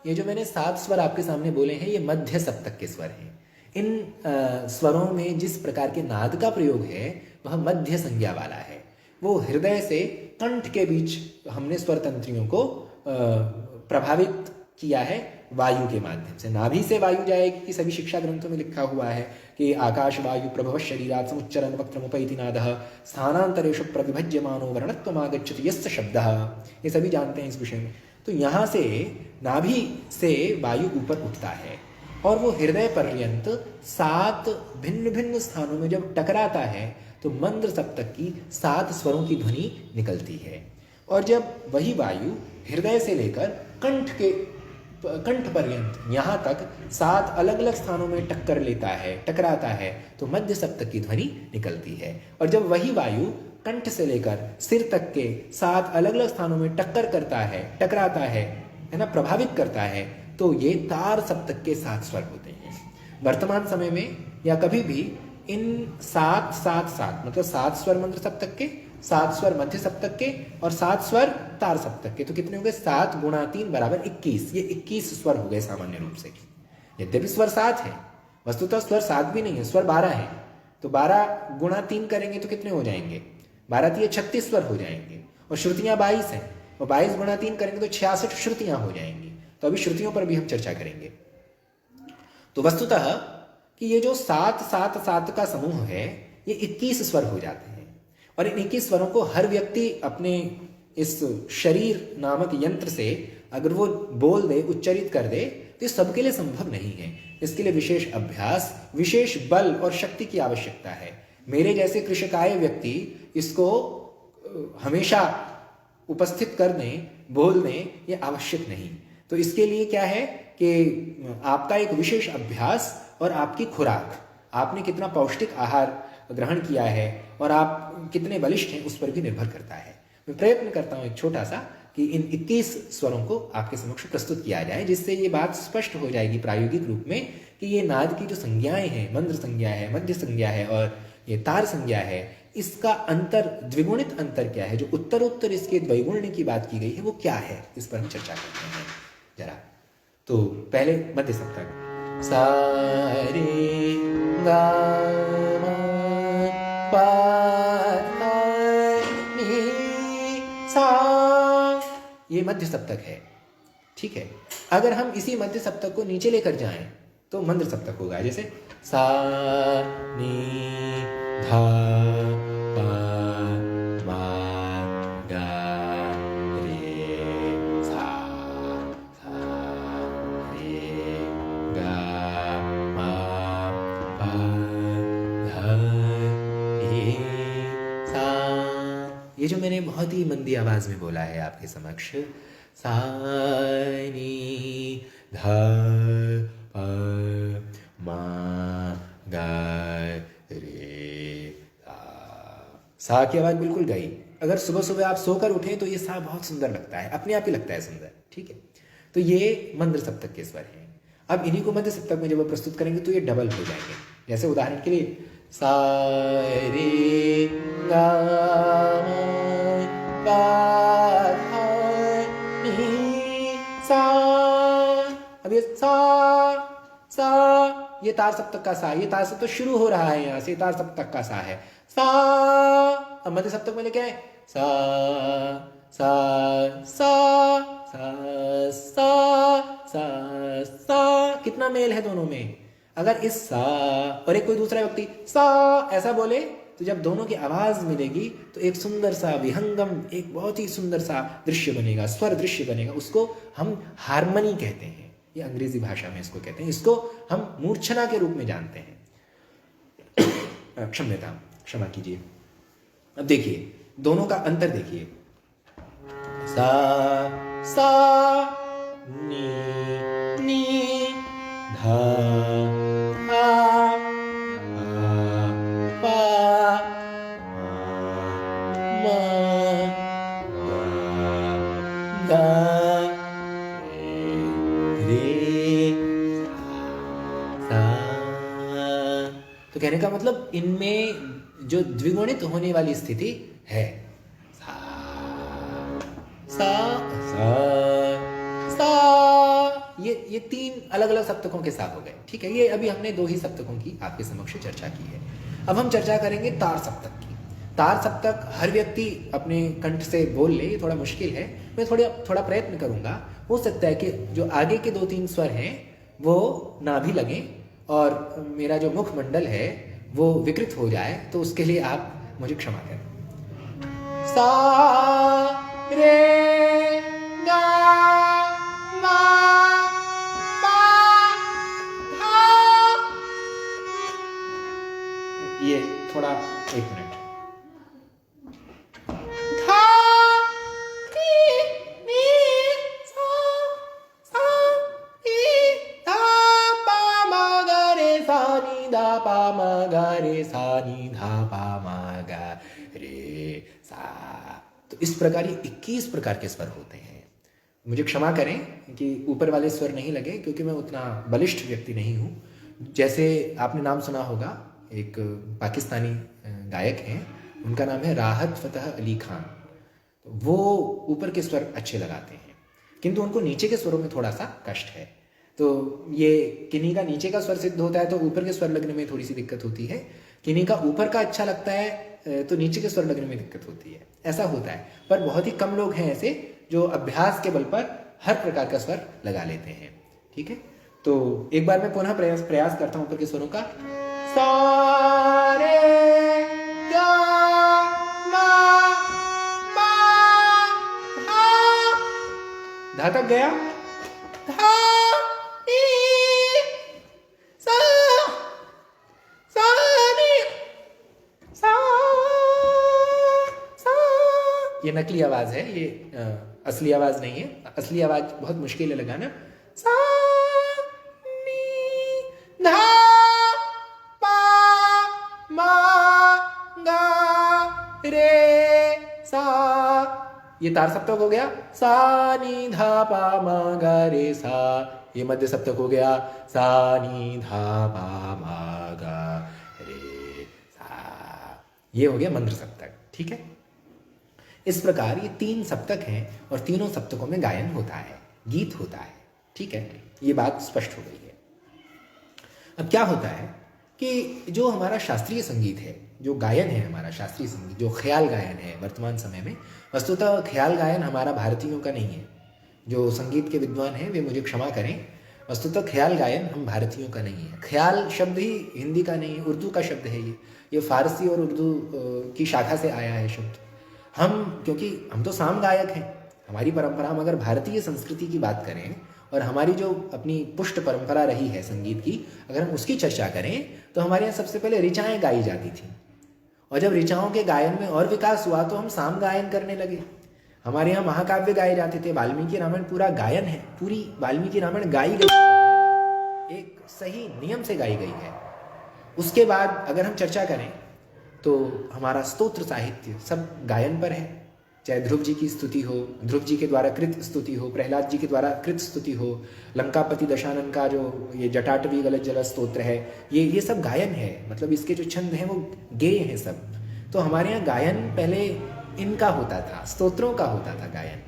ये जो मैंने 7 स्वर आपके सामने बोले हैं, ये मध्य सप्तक के स्वर हैं। इन स्वरों में जिस प्रकार के नाद का प्रयोग है वह मध्य संज्ञा वाला है। वो हृदय से कंठ के बीच हमने स्वर तंत्रियों को प्रभावित किया है वायु के माध्यम से। नाभि से वायु जाएगी कि सभी शिक्षा ग्रंथों में लिखा हुआ है कि आकाश वायु प्रभव शरीरात् समुच्चरण वक्त्रमुपैति नादः स्थानांतरेषु प्रविभज्यमानो वर्णत्वमागच्छति यस्य शब्दः। ये सभी जानते हैं इस विषय में। तो यहाँ से नाभि से वायु ऊपर उठता है और वो हृदय पर्यंत 7 भिन्न भिन्न स्थानों में जब टकराता है तो मंद्र सप्तक की 7 स्वरों की ध्वनि निकलती है। और जब वही वायु हृदय से लेकर कंठ पर्यंत यहाँ तक 7 अलग अलग स्थानों में टकराता है तो मध्य सप्तक की ध्वनि निकलती है। और जब वही वायु कंठ से लेकर सिर तक के 7 अलग अलग स्थानों में टकराता है ना, प्रभावित करता है, तो ये तार सप्तक के 7 स्वर होते हैं। वर्तमान समय में या कभी भी इन 7 मतलब 7 स्वर मंत्र सप्तक के, 7 स्वर मध्य सप्तक के और 7 स्वर तार सप्तक के, तो कितने हो गए? 7 गुणा 3 बराबर 21। ये 21 स्वर हो गए सामान्य रूप से। यद्यपि स्वर 7 है, वस्तुतः स्वर 7 भी नहीं है, स्वर 12 है। तो 12 गुणा 3 करेंगे तो कितने हो जाएंगे? 12 36 स्वर हो जाएंगे। और श्रुतियां 22 हैं, और 22 गुणा 3 करेंगे तो 66 श्रुतियां हो जाएंगी। तो अभी श्रुतियों पर भी हम चर्चा करेंगे। तो वस्तुतः कि ये जो 7 का समूह है, ये 21 स्वर हो जाते हैं। और इन 21 स्वरों को हर व्यक्ति अपने इस शरीर नामक यंत्र से अगर वो बोल दे, उच्चरित कर दे, तो ये सबके लिए संभव नहीं है। इसके लिए विशेष अभ्यास, विशेष बल और शक्ति की आवश्यकता है। मेरे जैसे कृशकाय व्यक्ति इसको हमेशा उपस्थित करने, बोलने, ये आवश्यक नहीं। तो इसके लिए क्या है कि आपका एक विशेष अभ्यास और आपकी खुराक, आपने कितना पौष्टिक आहार ग्रहण किया है और आप कितने बलिष्ठ हैं, उस पर भी निर्भर करता है। मैं प्रयत्न करता हूं एक छोटा सा कि इन 21 स्वरों को आपके समक्ष प्रस्तुत किया जाए, जिससे ये बात स्पष्ट हो जाएगी प्रायोगिक रूप में कि ये नाद की जो संज्ञाएं हैं, मंद्र संज्ञा है, मध्य संज्ञा है और ये तार संज्ञा है, इसका अंतर, द्विगुणित अंतर क्या है, जो उत्तरोत्तर इसके द्विगुण्य की बात की गई है, वो क्या है, इस पर हम चर्चा करते हैं जरा। तो पहले मध्य सप्तक, सा रे गा मा ये मध्य सप्तक है, ठीक है। अगर हम इसी मध्य सप्तक को नीचे लेकर जाएं तो मंद्र सप्तक होगा, जैसे सा नी धा पा मा गा रे सा सा रे गा मा पा धा रे सा। ये जो मैंने बहुत ही मंदी आवाज में बोला है आपके समक्ष, सा नी धा पा मा गा रे सा की आवाज बिल्कुल गई। अगर सुबह सुबह आप सोकर उठें तो ये सा बहुत सुंदर लगता है, अपने आप ही लगता है सुंदर, ठीक है। तो ये मंद्र सप्तक के स्वर हैं। अब इन्हीं को मध्य सप्तक में जब आप प्रस्तुत करेंगे तो ये डबल हो जाएंगे। जैसे उदाहरण के लिए सा रे गा मा पा धा नी सा। अब ये सा ये तार सप्तक का सा, ये तार सप्तक शुरू हो रहा है यहाँ से, तार सप्तक का सा है सा। अब मध्य सप्तक में लेके आए सा सा सा सा सा सा सा। कितना मेल है दोनों में। अगर इस सा और एक कोई दूसरा व्यक्ति सा ऐसा बोले तो जब दोनों की आवाज मिलेगी तो एक सुंदर सा विहंगम, एक बहुत ही सुंदर सा दृश्य बनेगा, स्वर दृश्य बनेगा। उसको हम हारमनी कहते हैं, ये अंग्रेजी भाषा में इसको कहते हैं। इसको हम मूर्छना के रूप में जानते हैं। क्षमा कीजिए। अब देखिए दोनों का अंतर देखिए, सा सा नी नी धा धा पा मा गा रे सा। तो कहने का मतलब इनमें जो द्विगुणित होने वाली स्थिति है, सा सा सा सा, ये तीन अलग अलग सप्तकों के साथ हो गए, ठीक है। ये अभी हमने दो ही सप्तकों की आपके समक्ष चर्चा की है। अब हम चर्चा करेंगे तार सप्तक की। तार सप्तक हर व्यक्ति अपने कंठ से बोल ले, ये थोड़ा मुश्किल है, मैं थोड़ा प्रयत्न करूंगा। हो सकता है कि जो आगे के दो तीन स्वर हैं वो ना भी लगे और मेरा जो मुखमंडल है वो विकृत हो जाए, तो उसके लिए आप मुझे क्षमा करें। सा रे गा मा पा धा। ये थोड़ा एक मिनट। धा नी नी सा सा नी धा पा मा गा रे सा नी धा पा मा गा रे सा नी धा पा मा गा रे सा। तो इस प्रकार ये 21 प्रकार के स्वर होते हैं। मुझे क्षमा करें कि ऊपर वाले स्वर नहीं लगे, क्योंकि मैं उतना बलिष्ठ व्यक्ति नहीं हूँ। जैसे आपने नाम सुना होगा, एक पाकिस्तानी गायक हैं, उनका नाम है राहत फ़तेह अली खान। तो वो ऊपर के स्वर अच्छे लगाते हैं, किंतु उनको नीचे के स्वरों में थोड़ा सा कष्ट है। तो ये किन्हीं का नीचे का स्वर सिद्ध होता है तो ऊपर के स्वर लगने में थोड़ी सी दिक्कत होती है, किन्हीं का ऊपर का अच्छा लगता है तो नीचे के स्वर लगने में दिक्कत होती है, ऐसा होता है। पर बहुत ही कम लोग हैं ऐसे जो अभ्यास के बल पर हर प्रकार का स्वर लगा लेते हैं, ठीक है। तो एक बार मैं पुनः प्रयास करता हूं ऊपर के स्वरों का। सा रे गा मा पा धा। धा तक गया, धा नी सा सा नी सा सा। ये नकली आवाज है, ये असली आवाज नहीं है। असली आवाज बहुत मुश्किल है लगाना। सा नी धा पा मा गा रे सा। ये तार सप्तक हो गया, सा नी धा पा मा गा रे सा। ये मध्य सप्तक हो गया, सा नी धा पा मा गा रे सा। ये हो गया मंद्र सप्तक, ठीक है। इस प्रकार ये 3 सप्तक हैं और तीनों सप्तकों में गायन होता है, गीत होता है, ठीक है। ये बात स्पष्ट हो गई है। अब क्या होता है कि जो हमारा शास्त्रीय संगीत है, जो गायन है हमारा शास्त्रीय संगीत, जो ख्याल गायन है वर्तमान समय में, वस्तुतः ख्याल गायन हमारा भारतीयों का नहीं है। जो संगीत के विद्वान हैं वे मुझे क्षमा करें, वस्तुतः ख्याल गायन हम भारतीयों का नहीं है। ख्याल शब्द ही हिंदी का नहीं है, उर्दू का शब्द है ये फारसी और उर्दू की शाखा से आया है शब्द। क्योंकि हम तो साम गायक हैं, हमारी परंपरा, हम अगर भारतीय संस्कृति की बात करें और हमारी जो अपनी पुष्ट परंपरा रही है संगीत की, अगर हम उसकी चर्चा करें तो हमारे यहाँ सबसे पहले ऋचाएँ गाई जाती थी, और जब ऋचाओं के गायन में और विकास हुआ तो हम साम गायन करने लगे। हमारे यहाँ महाकाव्य गाए जाते थे, वाल्मीकि रामायण पूरा गायन है, पूरी वाल्मीकि रामायण गाई गई, एक सही नियम से गाई गई है। उसके बाद अगर हम चर्चा करें तो हमारा स्तोत्र साहित्य सब गायन पर है, चाहे ध्रुव जी की स्तुति हो, ध्रुव जी के द्वारा कृत स्तुति हो, प्रहलाद जी के द्वारा कृत स्तुति हो, लंकापति दशानन का जो ये जटाटवी गलत जल स्तोत्र है, ये सब गायन है। मतलब इसके जो छंद हैं वो गेय हैं सब। तो हमारे यहाँ गायन पहले इनका होता था, स्तोत्रों का होता था गायन,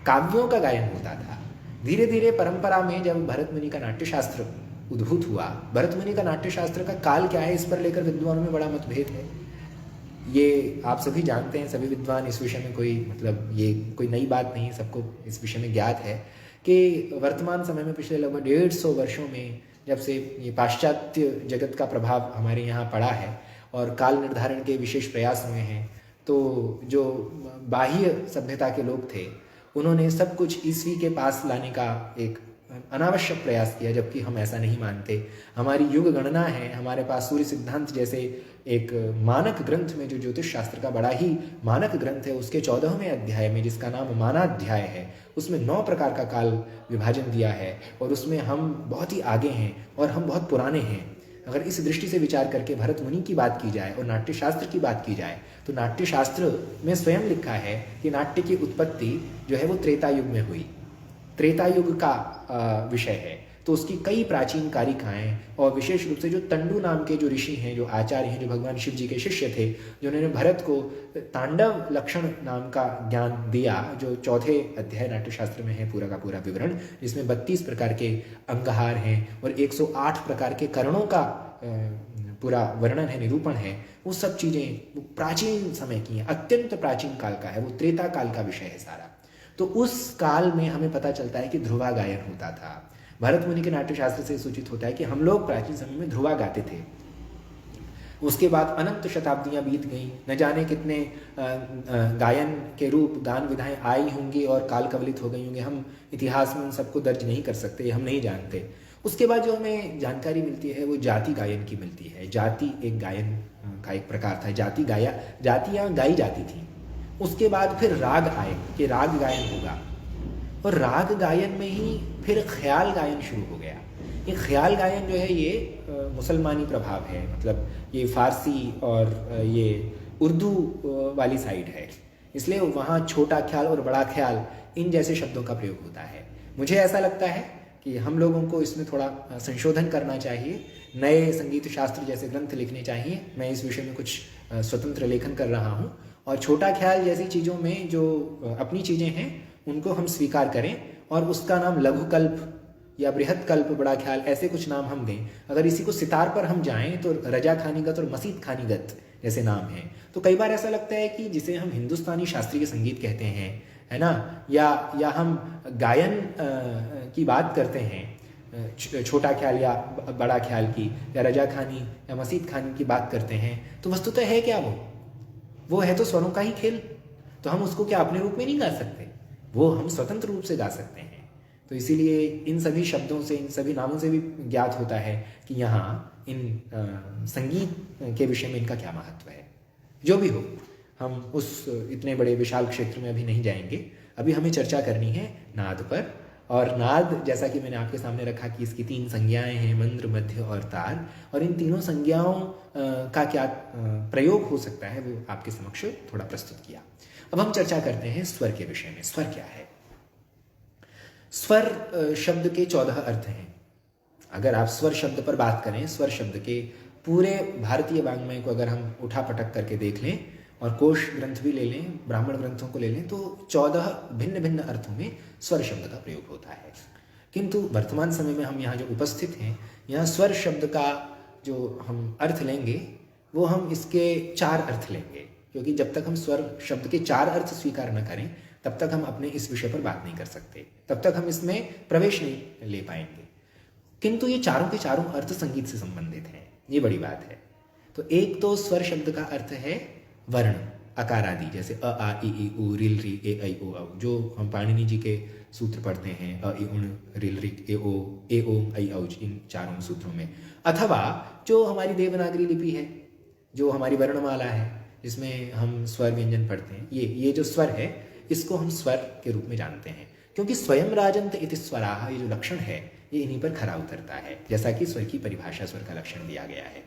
काव्यों का गायन होता था। धीरे धीरे परंपरा में जब भरत मुनि का नाट्यशास्त्र उद्भूत हुआ, भरत मुनि का नाट्यशास्त्र का काल क्या है इस पर लेकर विद्वानों में बड़ा मतभेद है। ये आप सभी जानते हैं, सभी विद्वान इस विषय में ये कोई नई बात नहीं, सबको इस विषय में ज्ञात है कि वर्तमान समय में पिछले लगभग 150 वर्षों में जब से ये पाश्चात्य जगत का प्रभाव हमारे यहाँ पड़ा है और काल निर्धारण के विशेष प्रयास हुए हैं, तो जो बाह्य सभ्यता के लोग थे उन्होंने सब कुछ ईस्वी के पास लाने का एक अनावश्यक प्रयास किया, जबकि हम ऐसा नहीं मानते। हमारी युग गणना है, हमारे पास सूर्य सिद्धांत जैसे एक मानक ग्रंथ में, जो ज्योतिष शास्त्र का बड़ा ही मानक ग्रंथ है, उसके 14वें अध्याय में जिसका नाम मानाध्याय है, उसमें 9 प्रकार का काल विभाजन दिया है और उसमें हम बहुत ही आगे हैं और हम बहुत पुराने हैं। अगर इस दृष्टि से विचार करके भरत मुनि की बात की जाए और नाट्यशास्त्र की बात की जाए तो नाट्यशास्त्र में स्वयं लिखा है कि नाट्य की उत्पत्ति जो है वो त्रेता युग में हुई, त्रेता युग का विषय है। तो उसकी कई प्राचीन कारिकाएं, और विशेष रूप से जो तंडु नाम के जो ऋषि हैं, जो आचार्य हैं, जो भगवान शिव जी के शिष्य थे, जिन्होंने भरत को तांडव लक्षण नाम का ज्ञान दिया, जो 4थे अध्याय नाट्यशास्त्र में है पूरा का पूरा विवरण, जिसमें 32 प्रकार के अंगहार हैं और 108 प्रकार के करणों का पूरा वर्णन है, निरूपण है। वो सब चीज़ें प्राचीन समय की हैं, अत्यंत प्राचीन काल का है, वो त्रेता काल का विषय है सारा। तो उस काल में हमें पता चलता है कि ध्रुवा गायन होता था। भरत मुनि के नाट्यशास्त्र से सूचित होता है कि हम लोग प्राचीन समय में ध्रुवा गाते थे। उसके बाद अनंत शताब्दियां बीत गईं, न जाने कितने गायन के रूप, गान विधाएं आई होंगी और काल कवलित हो गई होंगी। हम इतिहास में उन सबको दर्ज नहीं कर सकते, हम नहीं जानते। उसके बाद जो हमें जानकारी मिलती है वो जाति गायन की मिलती है। जाति एक गायन का एक प्रकार था, जातियाँ गाई जाती थी। उसके बाद फिर राग आए कि राग गायन होगा, और राग गायन में ही फिर ख्याल गायन शुरू हो गया। ये ख्याल गायन जो है ये मुसलमानी प्रभाव है, मतलब ये फारसी और ये उर्दू वाली साइड है, इसलिए वहाँ छोटा ख्याल और बड़ा ख्याल इन जैसे शब्दों का प्रयोग होता है। मुझे ऐसा लगता है कि हम लोगों को इसमें थोड़ा संशोधन करना चाहिए, नए संगीत शास्त्र जैसे ग्रंथ लिखने चाहिए। मैं इस विषय में कुछ स्वतंत्र लेखन कर रहा हूँ, और छोटा ख्याल जैसी चीज़ों में जो अपनी चीज़ें हैं उनको हम स्वीकार करें और उसका नाम लघु कल्प या बृहत कल्प, बड़ा ख्याल, ऐसे कुछ नाम हम दें। अगर इसी को सितार पर हम जाएं तो रजा खानीगत और मसीद खानीगत जैसे नाम हैं। तो कई बार ऐसा लगता है कि जिसे हम हिंदुस्तानी शास्त्रीय संगीत कहते हैं, है ना, या हम गायन की बात करते हैं, छोटा ख्याल या बड़ा ख्याल की, या रजा खानी या मसीद खानी की बात करते हैं, तो वस्तुतः है क्या वो है तो स्वरों का ही खेल। तो हम उसको क्या अपने रूप में नहीं गा सकते, वो हम स्वतंत्र रूप से गा सकते हैं। तो इसीलिए इन सभी शब्दों से, इन सभी नामों से भी ज्ञात होता है कि यहाँ इन संगीत के विषय में इनका क्या महत्व है। जो भी हो, हम उस इतने बड़े विशाल क्षेत्र में अभी नहीं जाएंगे। अभी हमें चर्चा करनी है नाद पर। और नाद, जैसा कि मैंने आपके सामने रखा कि इसकी 3 संज्ञाएं हैं, मंद्र, मध्य और तार, और इन तीनों संज्ञाओं का क्या प्रयोग हो सकता है वो आपके समक्ष थोड़ा प्रस्तुत किया। अब हम चर्चा करते हैं स्वर के विषय में। स्वर क्या है? स्वर शब्द के 14 अर्थ हैं। अगर आप स्वर शब्द पर बात करें, स्वर शब्द के पूरे भारतीय वाङ्मय को अगर हम उठा पटक करके देख लें और कोश ग्रंथ भी ले लें, ब्राह्मण ग्रंथों को ले लें, तो 14 भिन्न भिन्न अर्थों में स्वर शब्द का प्रयोग होता है। किंतु वर्तमान समय में हम यहाँ जो उपस्थित हैं, यहाँ स्वर शब्द का जो हम अर्थ लेंगे वो हम इसके 4 अर्थ लेंगे, क्योंकि जब तक हम स्वर शब्द के 4 अर्थ स्वीकार न करें तब तक हम अपने इस विषय पर बात नहीं कर सकते, तब तक हम इसमें प्रवेश नहीं ले पाएंगे। किंतु ये चारों के चारों अर्थ संगीत से संबंधित हैं, ये बड़ी बात है। तो एक तो स्वर शब्द का अर्थ है वर्ण, आकार आदि, जैसे अ आ इ ई उ रिल री ए ऐ ओ औ, जो हम पाणिनि जी के सूत्र पढ़ते हैं, अ इ उण रिल रि ए ओ ऐ औ, इन चारों सूत्रों में। अथवा जो हमारी देवनागरी लिपि है, जो हमारी वर्णमाला है, जिसमें हम स्वर व्यंजन पढ़ते हैं, ये जो स्वर है इसको हम स्वर के रूप में जानते हैं, क्योंकि स्वयं राजंत इति स्वराः, ये जो लक्षण है ये इन्हीं पर खरा उतरता है, जैसा कि स्वर की परिभाषा स्वर का लक्षण दिया गया है।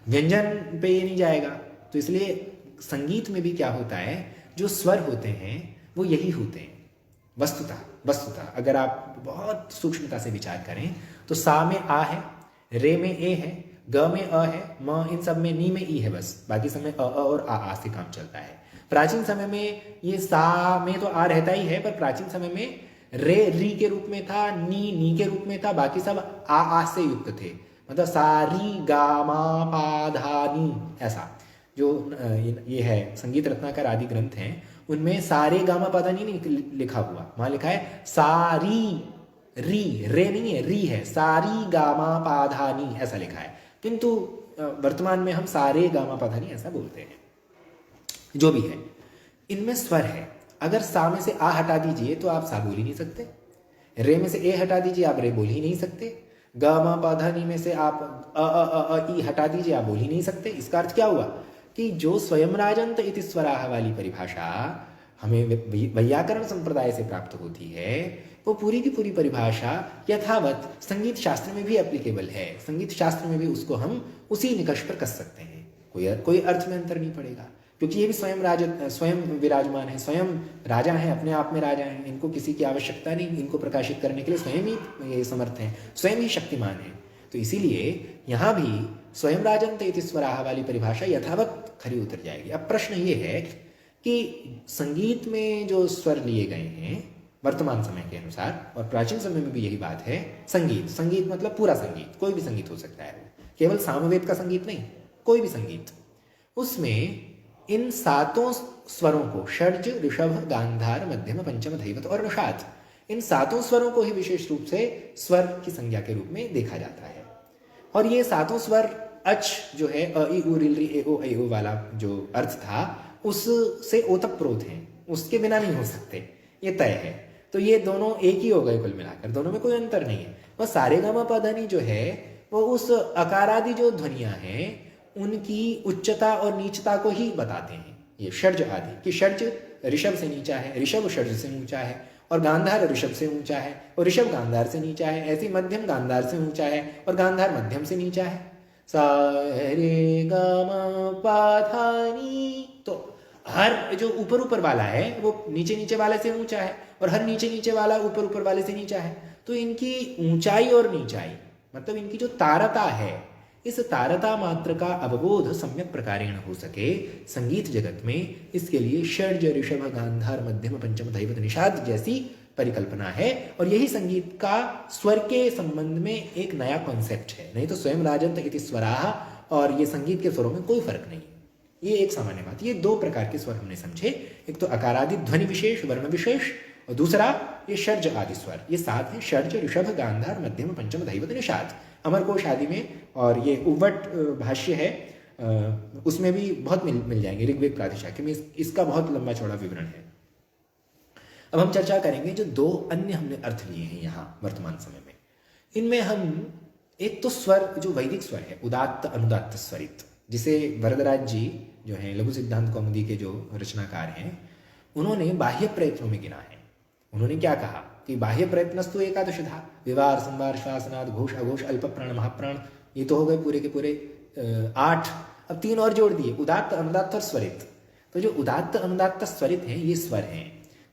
व्यंजन पे ये नहीं जाएगा, तो इसलिए संगीत में भी क्या होता है, जो स्वर होते हैं वो यही होते हैं वस्तुतः अगर आप बहुत सूक्ष्मता से विचार करें तो सा में आ है, रे में ए है, ग में अ है, म इन सब में नी में ई है, बस बाकी सब में अ और आ से काम चलता है। प्राचीन समय में ये सा में तो आ रहता ही है, पर प्राचीन समय में रे री के रूप में था, नी के रूप में था, बाकी सब आ से युक्त थे, मतलब सारी गामा पा धा नी, ऐसा जो ये है संगीत रत्नाकर आदि ग्रंथ हैं उनमें सारे गामा पा धा नी नहीं लिखा हुआ, वहां लिखा है सारी री, रे नहीं है, री है, सारी गामा पा धा नी ऐसा लिखा है, किंतु वर्तमान में हम सारे गामा पा धा नी ऐसा बोलते हैं। जो भी है, इनमें स्वर है, अगर सा में से आ हटा दीजिए तो आप सा बोल ही नहीं सकते, रे में से ए हटा दीजिए आप रे बोल ही नहीं सकते, ग म प ध नि में से आप अ ई हटा दीजिए आप बोल ही नहीं सकते। इसका अर्थ क्या हुआ कि जो स्वयं राजंत इति स्वराः वाली परिभाषा हमें वैयाकरण संप्रदाय से प्राप्त होती है, वो पूरी की पूरी परिभाषा यथावत संगीत शास्त्र में भी एप्लीकेबल है, संगीत शास्त्र में भी उसको हम उसी निकष पर कस सकते हैं, कोई अर्थ में अंतर नहीं पड़ेगा, क्योंकि ये भी स्वयं विराजमान है, स्वयं राजा हैं, अपने आप में राजा हैं, इनको किसी की आवश्यकता नहीं, इनको प्रकाशित करने के लिए स्वयं ही ये समर्थ हैं, स्वयं ही शक्तिमान हैं। तो इसीलिए यहाँ भी स्वयं राजंत इति स्वराः वाली परिभाषा यथावत खरी उतर जाएगी। अब प्रश्न ये है कि संगीत में जो स्वर लिए गए हैं वर्तमान समय के अनुसार, और प्राचीन समय में भी यही बात है, संगीत मतलब पूरा संगीत, कोई भी संगीत हो सकता है, केवल सामवेद का संगीत नहीं, कोई भी संगीत, उसमें इन 7 स्वरों को षड्ज ऋषभ गांधार मध्यम पंचम धैवत और निषाद, इन 7 स्वरों को ही विशेष रूप से स्वर की संज्ञा के रूप में देखा जाता है। और ये 7 स्वर अच जो है अ ई उ रिल री ए ओ ऐ ओ वाला जो अर्थ था उससे ओतप्रोत हैं, उसके बिना नहीं हो सकते, ये तय है। तो ये दोनों एक ही हो गए कुल मिलाकर, दोनों में कोई अंतर नहीं है। वह सारेगामा पधानी जो है वो उस अकारादि जो ध्वनियाँ हैं उनकी उच्चता और नीचता को ही बताते हैं। ये षड्ज आदि कि षड्ज ऋषभ से नीचा है, ऋषभ षड्ज से ऊंचा है, और गांधार ऋषभ से ऊंचा है, और ऋषभ गांधार से नीचा है, ऐसी मध्यम गांधार से ऊंचा है, और गांधार मध्यम से नीचा है। सा रे गा मा पा धा नी, तो हर जो ऊपर ऊपर वाला है वो नीचे नीचे वाले से ऊंचा है, और हर नीचे नीचे वाला ऊपर ऊपर वाले से नीचा है। तो इनकी ऊंचाई और नीचाई मतलब इनकी जो तारता है, इस तारता मात्र का अवबोध सम्यक प्रकारेण हो सके संगीत जगत में, इसके लिए षड्ज ऋषभ गांधार मध्यम पंचम धैवत निषाद जैसी परिकल्पना है। और यही संगीत का स्वर के संबंध में एक नया कॉन्सेप्ट है, नहीं तो स्वयं राजंत इति स्वराः और ये संगीत के स्वरों में कोई फर्क नहीं है। ये एक सामान्य बात। ये 2 प्रकार के स्वर हमने समझे, एक तो अकारादि ध्वनि विशेष वर्ण विशेष, और दूसरा ये षड्ज आदि स्वर। ये 7 है, षड्ज ऋषभ गांधार मध्यम पंचम धैवत निषाद। अमरकोश आदि में, और ये उव्वट भाष्य है उसमें भी बहुत मिल जाएंगे, ऋग्वेद प्रातिशाख्य में इसका बहुत लंबा चौड़ा विवरण है। अब हम चर्चा करेंगे जो 2 अन्य हमने अर्थ लिए हैं यहाँ वर्तमान समय में। इनमें हम एक तो स्वर जो वैदिक स्वर है, उदात्त अनुदात्त स्वरित, जिसे वरदराज जी जो हैं लघु सिद्धांत कौमुदी के जो रचनाकार हैं उन्होंने बाह्य प्रयत्नों में गिना है। उन्होंने क्या कहा कि बाह्य प्रयत्नस्तु एकादशधा, विवार संवार श्वासनाद घोष अघोष अल्प प्राण महाप्राण, ये तो हो गए पूरे के पूरे 8। अब 3 और जोड़ दिए, उदात्त अनुदात्त और स्वरित। तो जो उदात्त अनुदात्त स्वरित हैं ये स्वर हैं,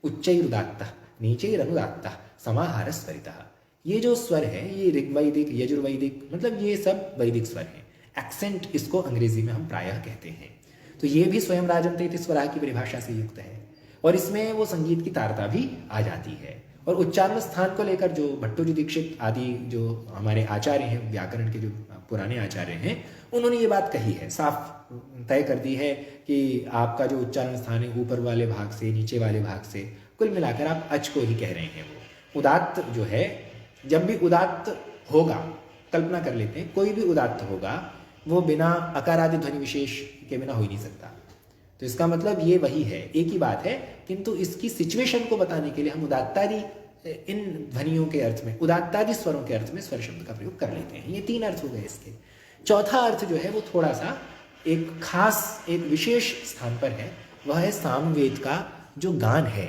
उच्चैरुदात्त नीचैरनुदात्त समाहार स्वरितः। ये जो स्वर है ये ऋग्वैदिक यजुर्वैदिक मतलब ये सब वैदिक स्वर हैं। एक्सेंट इसको अंग्रेजी में हम प्रायः कहते हैं। तो ये भी स्वयं राजंत इति स्वराः की परिभाषा से युक्त है, और इसमें वो संगीत की तारता भी आ जाती है। और उच्चारण स्थान को लेकर जो भट्टोजी दीक्षित आदि जो हमारे आचार्य हैं, व्याकरण के जो पुराने आचार्य हैं, उन्होंने ये बात कही है, साफ तय कर दी है कि आपका जो उच्चारण स्थान है ऊपर वाले भाग से, नीचे वाले भाग से, कुल मिलाकर आप अच को ही कह रहे हैं। वो उदात्त जो है, जब भी उदात्त होगा, कल्पना कर लेते हैं कोई भी उदात्त होगा, वो बिना अकारादि ध्वनि विशेष के बिना हो ही नहीं सकता। तो इसका मतलब ये वही है, एक ही बात है, किंतु इसकी सिचुएशन को बताने के लिए हम उदात्तादि इन ध्वनियों के अर्थ में, उदात्तादि स्वरों के अर्थ में स्वर शब्द का प्रयोग कर लेते हैं। ये 3 अर्थ हो गए इसके। चौथा अर्थ जो है वो थोड़ा सा एक खास, एक विशेष स्थान पर है, वह है सामवेद का जो गान है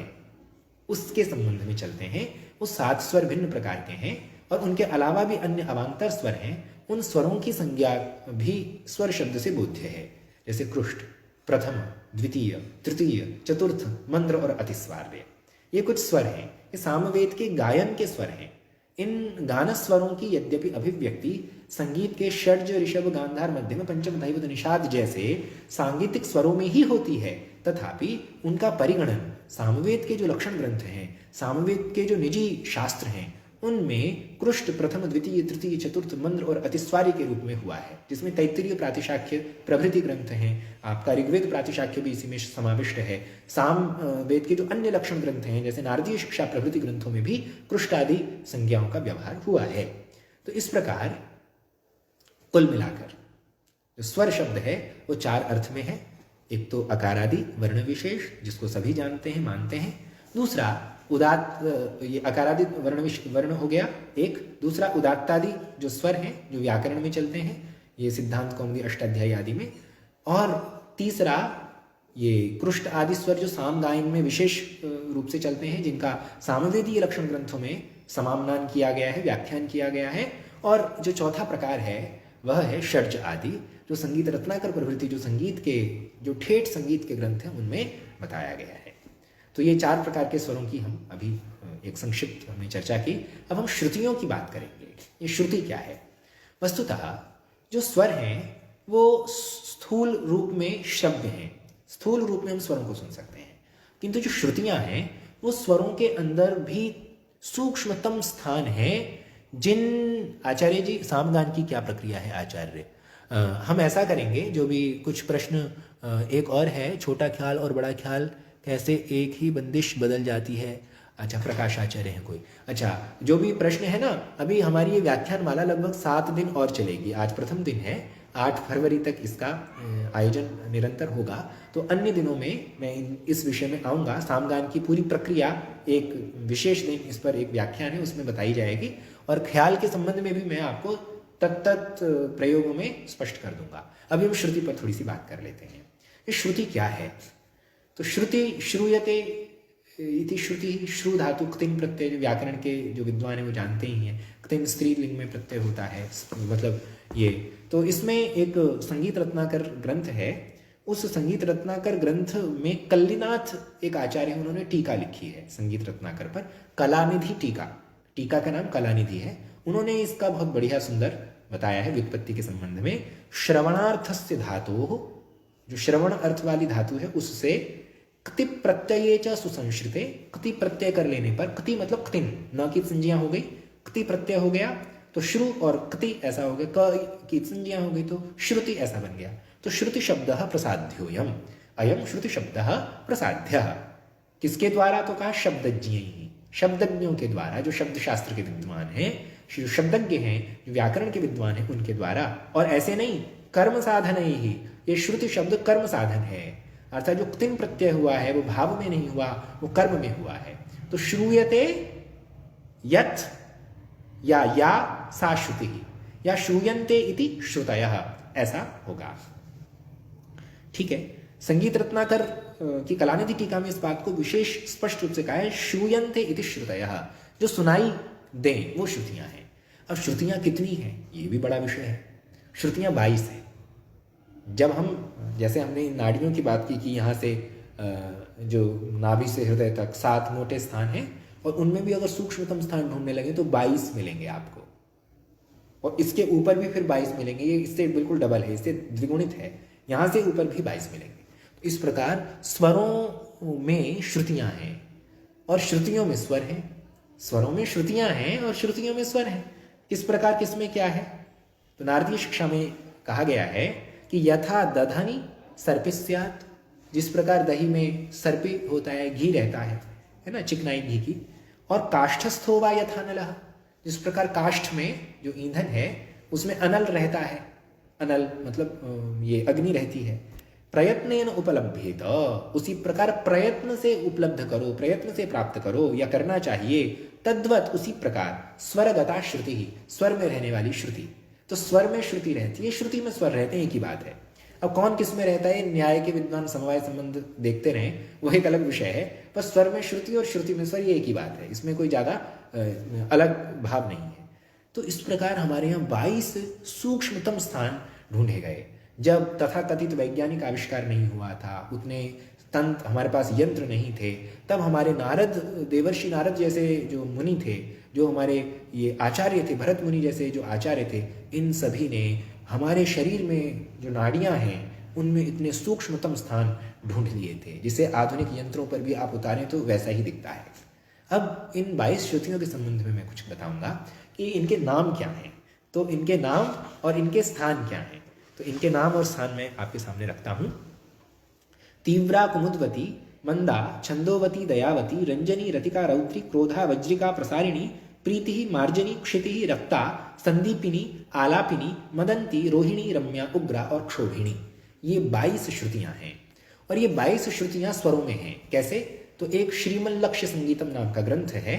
उसके संबंध में चलते हैं। वो 7 स्वर भिन्न प्रकार के हैं और उनके अलावा भी अन्य अवान्तर स्वर हैं। उन स्वरों की संज्ञा भी स्वर शब्द से बोध्य है, जैसे कृष्ट, प्रथम, द्वितीय, तृतीय, चतुर्थ, मंद्र और अतिस्वार्य। ये कुछ स्वर हैं, ये सामवेद के गायन के स्वर हैं। इन गान स्वरों की यद्यपि अभिव्यक्ति संगीत के षड्ज, ऋषभ, गांधार, मध्यम, पंचम, धैवत, निषाद जैसे सांगीतिक स्वरों में ही होती है, तथापि उनका परिगणन सामवेद के जो लक्षण ग्रंथ हैं, सामवेद के जो निजी शास्त्र हैं, उनमें कृष्ट, प्रथम, द्वितीय, तृतीय, चतुर्थ, मंद्र और अतिस्वारी के रूप में हुआ है, जिसमें तैत्तिरीय प्रातिशाख्य प्रभृति ग्रंथ हैं। आपका ऋग्वेद प्रातिशाख्य भी इसी में समाविष्ट है। साम वेद के जो अन्य लक्षण ग्रंथ हैं, जैसे नारदीय शिक्षा प्रभृति ग्रंथों में भी कृष्ट आदि संज्ञाओं का व्यवहार हुआ है। तो इस प्रकार कुल मिलाकर जो स्वर शब्द है वो 4 अर्थ में है। एक तो अकारादि वर्ण विशेष, जिसको सभी जानते हैं, मानते हैं। दूसरा उदात्त, ये अकारादि वर्ण हो गया एक। दूसरा उदात्तादि जो स्वर हैं, जो व्याकरण में चलते हैं, ये सिद्धांत कौमुदी अष्टाध्यायी आदि में। और तीसरा ये कृष्ट आदि स्वर जो साम गायन में विशेष रूप से चलते हैं, जिनका सामवेदीय लक्षण ग्रंथों में समाम्नान किया गया है, व्याख्यान किया गया है। और जो चौथा प्रकार है वह है षड्ज आदि, जो संगीत रत्नाकर प्रभृति जो संगीत के, जो ठेठ संगीत के ग्रंथ हैं, उनमें बताया गया है। तो ये 4 प्रकार के स्वरों की हम अभी एक संक्षिप्त हमने चर्चा की। अब हम श्रुतियों की बात करेंगे। ये श्रुति क्या है? वस्तुतः जो स्वर हैं वो स्थूल रूप में शब्द हैं, स्थूल रूप में हम स्वरों को सुन सकते हैं, किंतु जो श्रुतियां हैं वो स्वरों के अंदर भी सूक्ष्मतम स्थान है। जिन आचार्य जी, सामगान की क्या प्रक्रिया है आचार्य? हम ऐसा करेंगे, जो भी कुछ प्रश्न एक और है, छोटा ख्याल और बड़ा ख्याल कैसे एक ही बंदिश बदल जाती है। अच्छा, प्रकाश आचार्य हैं कोई? अच्छा, जो भी प्रश्न है ना, अभी हमारी ये व्याख्यान माला लगभग 7 दिन और चलेगी। आज प्रथम दिन है, 8 फरवरी तक इसका आयोजन निरंतर होगा। तो अन्य दिनों में मैं इस विषय में आऊँगा। सामगान की पूरी प्रक्रिया, एक विशेष दिन इस पर एक व्याख्यान है, उसमें बताई जाएगी। और ख्याल के संबंध में भी मैं आपको तत्त प्रयोगों में स्पष्ट कर दूंगा। अभी हम श्रुति पर थोड़ी सी बात कर लेते हैं। ये श्रुति क्या है? तो श्रुति, श्रूयते इति श्रुति, श्रु धातु क्तिम प्रत्यय, जो व्याकरण के जो विद्वान हैं वो जानते ही हैं, क्तिम स्त्रीलिंग में प्रत्यय होता है, मतलब ये। तो इसमें एक संगीत रत्नाकर ग्रंथ है। उस संगीत रत्नाकर ग्रंथ में कल्लिनाथ एक आचार्य हैं, उन्होंने टीका लिखी है संगीत रत्नाकर पर, कलानिधि टीका। टीका का नाम कलानिधि है। उन्होंने इसका बहुत बढ़िया सुंदर बताया है व्युत्पत्ति के संबंध में। श्रवणार्थस्य धातु, जो श्रवण अर्थ वाली धातु है, उससे क्ति प्रत्यये च सुसंश्रिते, क्ति प्रत्यय कर लेने पर, क्ति मतलब क्तिन, न की संज्ञा हो गई, क्ति प्रत्यय हो गया, तो श्रु और क्ति ऐसा हो गया, क की संज्ञा हो गई तो श्रुति ऐसा बन गया। तो श्रुति शब्द प्रसाध्योयम, अयम श्रुति शब्द प्रसाध्य। किसके द्वारा? तो कहा शब्दज्ञ, शब्दज्ञों के द्वारा, जो शब्द शास्त्र के विद्वान हैं, जो शब्दज्ञ हैं, जो व्याकरण के विद्वान हैं, उनके द्वारा। और ऐसे नहीं, कर्म साधन ही, ये श्रुति शब्द कर्म साधन है, अर्थात जो क्तिन प्रत्यय हुआ है वो भाव में नहीं हुआ, वो कर्म में हुआ है। तो श्रूयते यत् या सा श्रुति, या श्रूयन्ते इति श्रुतयः, ऐसा होगा। ठीक है। संगीत रत्नाकर की कलानिधि टीका में इस बात को विशेष स्पष्ट रूप से कहा है, श्रूयन्ते इति श्रुतयः, जो सुनाई दें वो श्रुतियां हैं। अब श्रुतियां कितनी हैं, ये भी बड़ा विषय है। श्रुतियां 22 हैं। जब हम, जैसे हमने नाड़ियों की बात की कि यहाँ से जो नाभि से हृदय तक 7 मोटे स्थान हैं, और उनमें भी अगर सूक्ष्मतम स्थान ढूंढने लगे तो 22 मिलेंगे आपको, और इसके ऊपर भी फिर 22 मिलेंगे। ये इससे बिल्कुल डबल है, इससे द्विगुणित है, यहाँ से ऊपर भी 22 मिलेंगे। तो इस प्रकार स्वरों में श्रुतियाँ हैं, और श्रुतियों में स्वर हैं, स्वरों में श्रुतियां हैं और श्रुतियों में स्वर हैं। किस प्रकार किसमें क्या है? तो नारदीय शिक्षा में कहा गया है कि यथा दधनी सर्पि स्यात्, जिस प्रकार दही में सर्पि होता है, घी रहता है ना, चिकनाई घी की। और काष्ठस्थो वा यथा नलः, जिस प्रकार काष्ठ में जो ईंधन है उसमें अनल रहता है, अनल मतलब ये अग्नि रहती है। प्रयत्नेन उपलभ्येत, उसी प्रकार प्रयत्न से उपलब्ध करो, प्रयत्न से प्राप्त करो या करना चाहिए। तद्वत, उसी प्रकार स्वरगता श्रुति ही, स्वर में रहने वाली श्रुति। तो स्वर में श्रुति रहती है, श्रुति में स्वर रहते हैं, एक ही बात है। अब कौन किस में रहता है, न्याय के विद्वान समवाय संबंध देखते रहें, वो एक अलग विषय है। पर स्वर में श्रुति और श्रुति में स्वर, ये एक ही बात है, इसमें कोई ज़्यादा अलग भाव नहीं है। तो इस प्रकार हमारे यहाँ 22 सूक्ष्मतम स्थान ढूंढे गए। जब तथाकथित वैज्ञानिक आविष्कार नहीं हुआ था, उतने तंत्र हमारे पास यंत्र नहीं थे, तब हमारे नारद, देवर्षि नारद जैसे जो मुनि थे, जो हमारे ये आचार्य थे, भरत मुनि जैसे जो आचार्य थे, इन सभी ने हमारे शरीर में जो नाड़ियां हैं उनमें इतने सूक्ष्मतम स्थान ढूंढ लिए थे, जिसे आधुनिक यंत्रों पर भी आप उतारें तो वैसा ही दिखता है। अब इन 22 श्रुतियों के संबंध में मैं कुछ बताऊंगा कि इनके नाम क्या हैं। तो इनके नाम और इनके स्थान क्या हैं, तो इनके नाम और स्थान मैं आपके सामने रखता हूँ। तीव्रा कुमुदवती, मंदा छंदोवती, दयावती, रंजनी, रतिका, रौद्री, क्रोधा, वज्रिका, प्रसारिणी, प्रीति, मार्जनी, क्षिति, रक्ता, संदीपिनी, आलापिनी, मदंती, रोहिणी, रम्या, उग्रा और क्षोभिणी। ये 22 श्रुतियां हैं और ये 22 श्रुतियां स्वरों में हैं। कैसे? तो एक श्रीमल्लक्ष्य संगीतम नाम का ग्रंथ है,